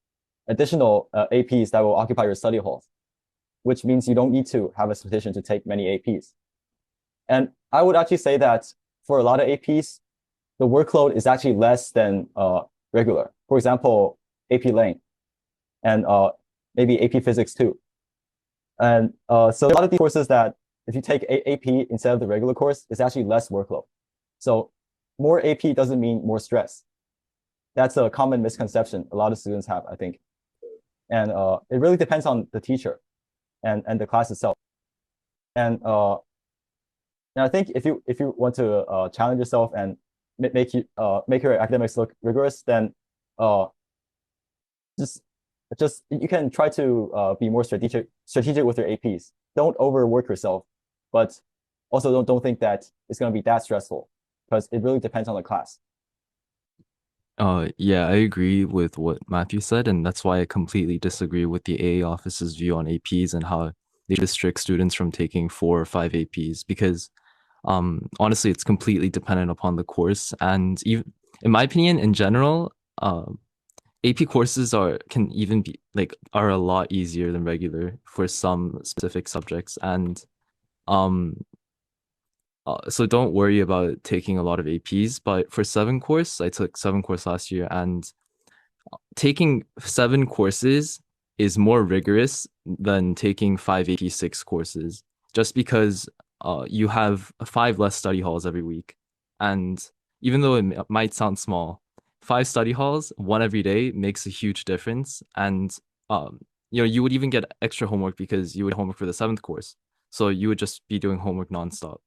additional APs that will occupy your study halls, which means you don't need to have a petition to take many APs. And I would actually say that for a lot of APs, the workload is actually less than regular. For example, AP Lang and maybe AP Physics too. And so a lot of these courses that if you take AP instead of the regular course, it's actually less workload. So more AP doesn't mean more stress. That's a common misconception a lot of students have, I think. And it really depends on the teacher and the class itself. And I think if you want to challenge yourself and make your academics look rigorous, then just you can try to be more strategic with your APs. Don't overwork yourself, but also don't think that it's going to be that stressful because it really depends on the class. Yeah, I agree with what Matthew said, and that's why I completely disagree with the AA office's view on APs and how they restrict students from taking 4 or 5 APs because honestly, it's completely dependent upon the course. And even in my opinion, in general, AP courses can even be are a lot easier than regular for some specific subjects. And so don't worry about taking a lot of APs. But for 7 course, I took 7 course last year, and taking 7 courses is more rigorous than taking 5 AP 6 courses, just because you have 5 less study halls every week. And even though it might sound small, 5 study halls, 1 every day, makes a huge difference. And you would even get extra homework because you would homework for the 7th course. So you would just be doing homework nonstop.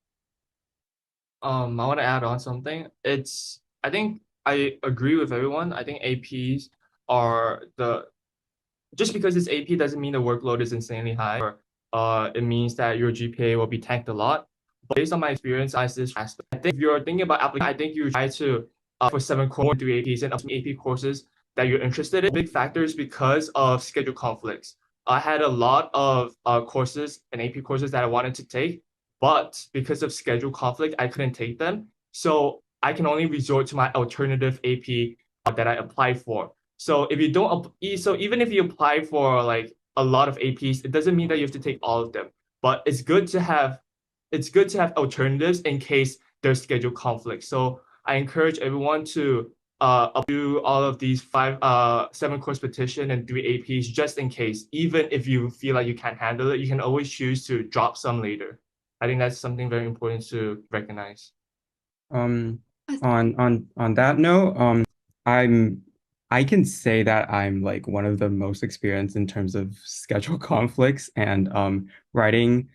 I want to add on something. I think I agree with everyone. I think APs are just because it's AP doesn't mean the workload is insanely high, or it means that your GPA will be tanked a lot. But based on my experience as this aspect, I think if you're thinking about applying, I think you try to for 7 core do APs and AP courses that you're interested in. Big factors because of schedule conflicts. I had a lot of courses and AP courses that I wanted to take, but because of schedule conflict, I couldn't take them. So I can only resort to my alternative AP that I applied for. So if you don't, so even if you apply for like a lot of APs, it doesn't mean that you have to take all of them. But it's good to have alternatives in case there's schedule conflict. So I encourage everyone to do all of these 7 course petition and 3 APs just in case. Even if you feel like you can't handle it, you can always choose to drop some later. I think that's something very important to recognize. On that note, I can say that I'm like one of the most experienced in terms of schedule conflicts and writing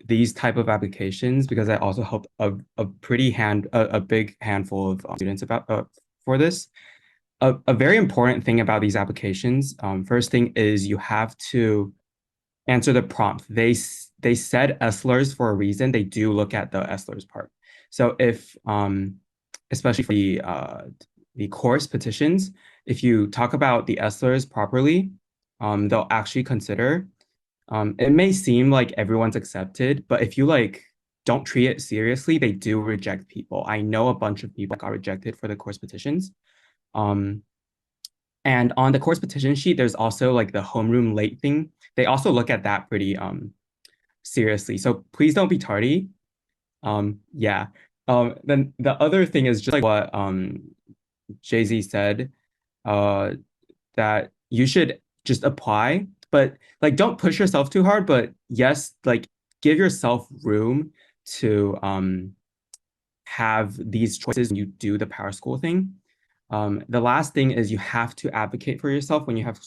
these type of applications because I also helped a big handful of students about for this. A very important thing about these applications, first thing is you have to answer the prompt. They said ESLERS for a reason. They do look at the ESLERS part. So if especially for the course petitions, if you talk about the ESLERS properly, they'll actually consider It may seem like everyone's accepted, but if you like don't treat it seriously, they do reject people. I know a bunch of people that got rejected for the course petitions. And on the course petition sheet, there's also like the homeroom late thing. They also look at that pretty seriously. So please don't be tardy. Yeah. Then the other thing is just like what Jay-Z said, that you should just apply, but like don't push yourself too hard. But yes, like give yourself room to have these choices when you do the power school thing. The last thing is you have to advocate for yourself when you have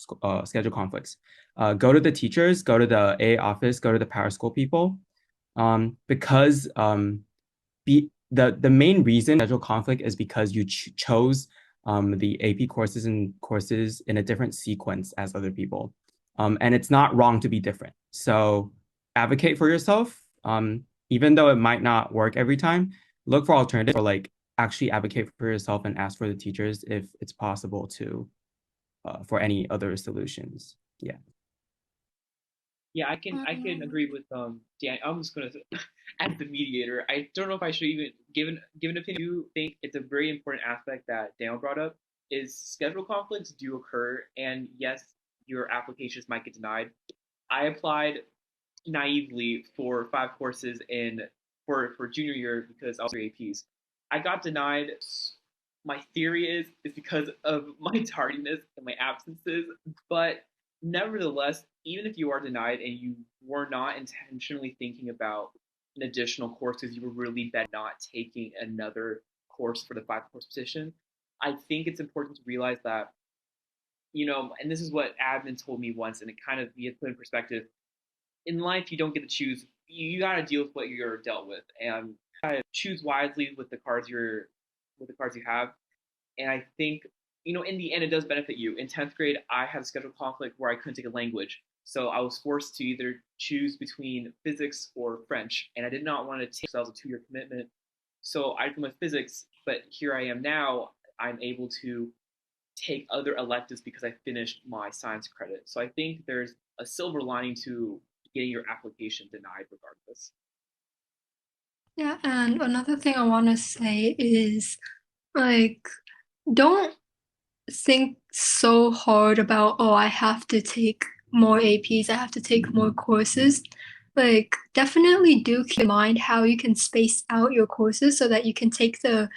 schedule conflicts. Go to the teachers, go to the A office, go to the power school people, because the main reason schedule conflict is because you chose the AP courses and courses in a different sequence as other people. And it's not wrong to be different. So advocate for yourself, even though it might not work every time. Look for alternatives, or like actually advocate for yourself and ask for the teachers if it's possible to for any other solutions. Yeah. Yeah, I can agree with Dan. I'm just gonna as the mediator. I don't know if I should even give an opinion. I do think it's a very important aspect that Daniel brought up is schedule conflicts do occur, and yes, your applications might get denied. I applied naively for 5 courses for junior year because I was 3 APs. I got denied. My theory is because of my tardiness and my absences, but nevertheless, even if you are denied and you were not intentionally thinking about an additional course because you were really bad not taking another course for the 5 course petition, I think it's important to realize that, and this is what admin told me once, and it kind of you put in perspective. In life, you don't get to choose. You got to deal with what you're dealt with, and choose wisely with the cards you have. And I think, in the end, it does benefit you. In 10th grade, I had a schedule conflict where I couldn't take a language. So I was forced to either choose between physics or French. And I did not want to take, so that was a 2-year commitment. So I went with physics, but here I am now. I'm able to take other electives because I finished my science credit. So I think there's a silver lining to getting your application denied regardless. Yeah, and another thing I want to say is like, don't think so hard about, oh, I have to take more APs, I have to take more courses. Like, definitely do keep in mind how you can space out your courses so that you can take the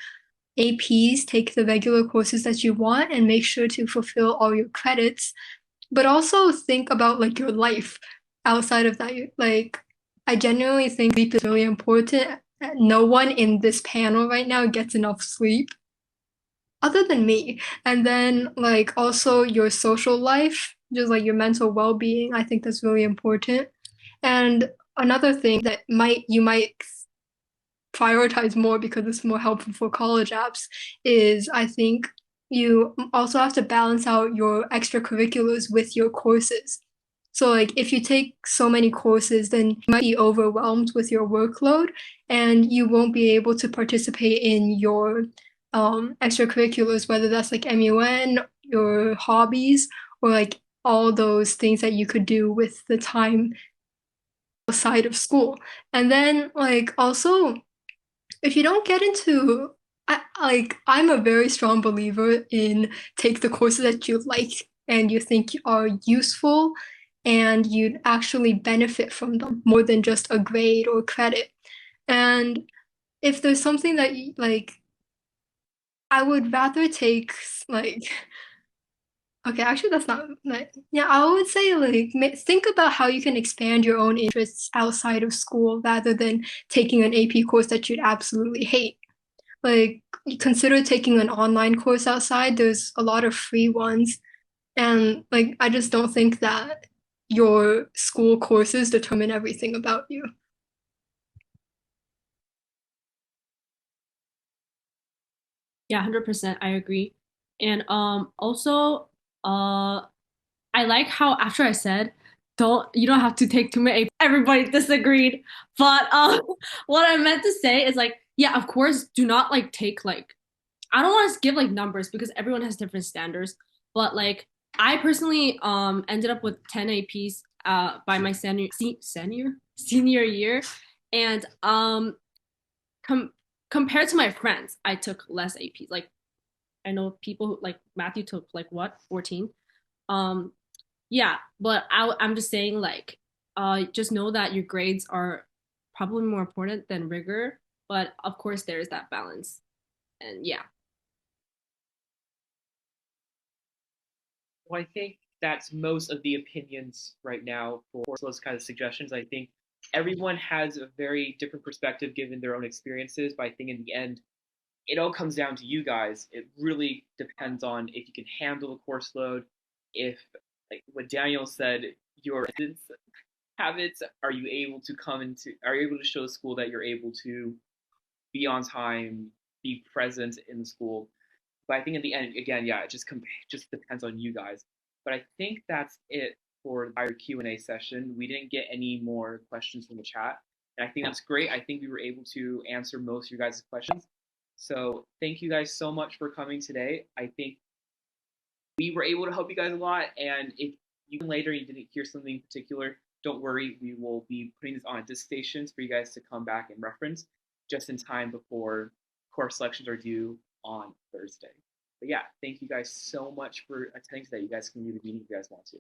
APs, take the regular courses that you want, and make sure to fulfill all your credits. But also think about like your life outside of that. Like, I genuinely think sleep is really important. No one in this panel right now gets enough sleep other than me. And then like also your social life, just like your mental well-being, I think that's really important. And another thing that you might prioritize more because it's more helpful for college apps is I think you also have to balance out your extracurriculars with your courses. So like if you take so many courses, then you might be overwhelmed with your workload and you won't be able to participate in your extracurriculars, whether that's like MUN, your hobbies, or like all those things that you could do with the time outside of school. And then like also if you don't get into I'm a very strong believer in take the courses that you like and you think are useful and you'd actually benefit from them more than just a grade or credit. And if there's something that like I would rather take like okay, actually that's not like yeah, I would say like think about how you can expand your own interests outside of school rather than taking an AP course that you'd absolutely hate. Like consider taking an online course outside. There's a lot of free ones. And like I just don't think that your school courses determine everything about you. Yeah, 100%. I agree. And also I like how after I said you don't have to take too many. Everybody disagreed, but what I meant to say is like yeah, of course, do not like take like I don't want to give like numbers because everyone has different standards, but like I personally ended up with 10 APs by my senior year, and compared to my friends, I took less APs. Like I know people who, like Matthew took like what 14. Yeah, but I'm just saying like just know that your grades are probably more important than rigor, but of course there is that balance, and yeah. Well, I think that's most of the opinions right now for those kind of suggestions. I think everyone has a very different perspective given their own experiences, but I think in the end, it all comes down to you guys. It really depends on if you can handle the course load, if, like what Daniel said, your habits, are you able to are you able to show the school that you're able to be on time, be present in the school? But I think in the end, again, yeah, it just depends on you guys. But I think that's it for our Q&A session. We didn't get any more questions from the chat, and I think that's great. I think we were able to answer most of your guys' questions. So thank you guys so much for coming today. I think we were able to help you guys a lot. And if you later you didn't hear something in particular, don't worry. We will be putting this on a disk stations for you guys to come back and reference just in time before course selections are due on Thursday. But yeah, thank you guys so much for attending today. You guys can leave the meeting if you guys want to.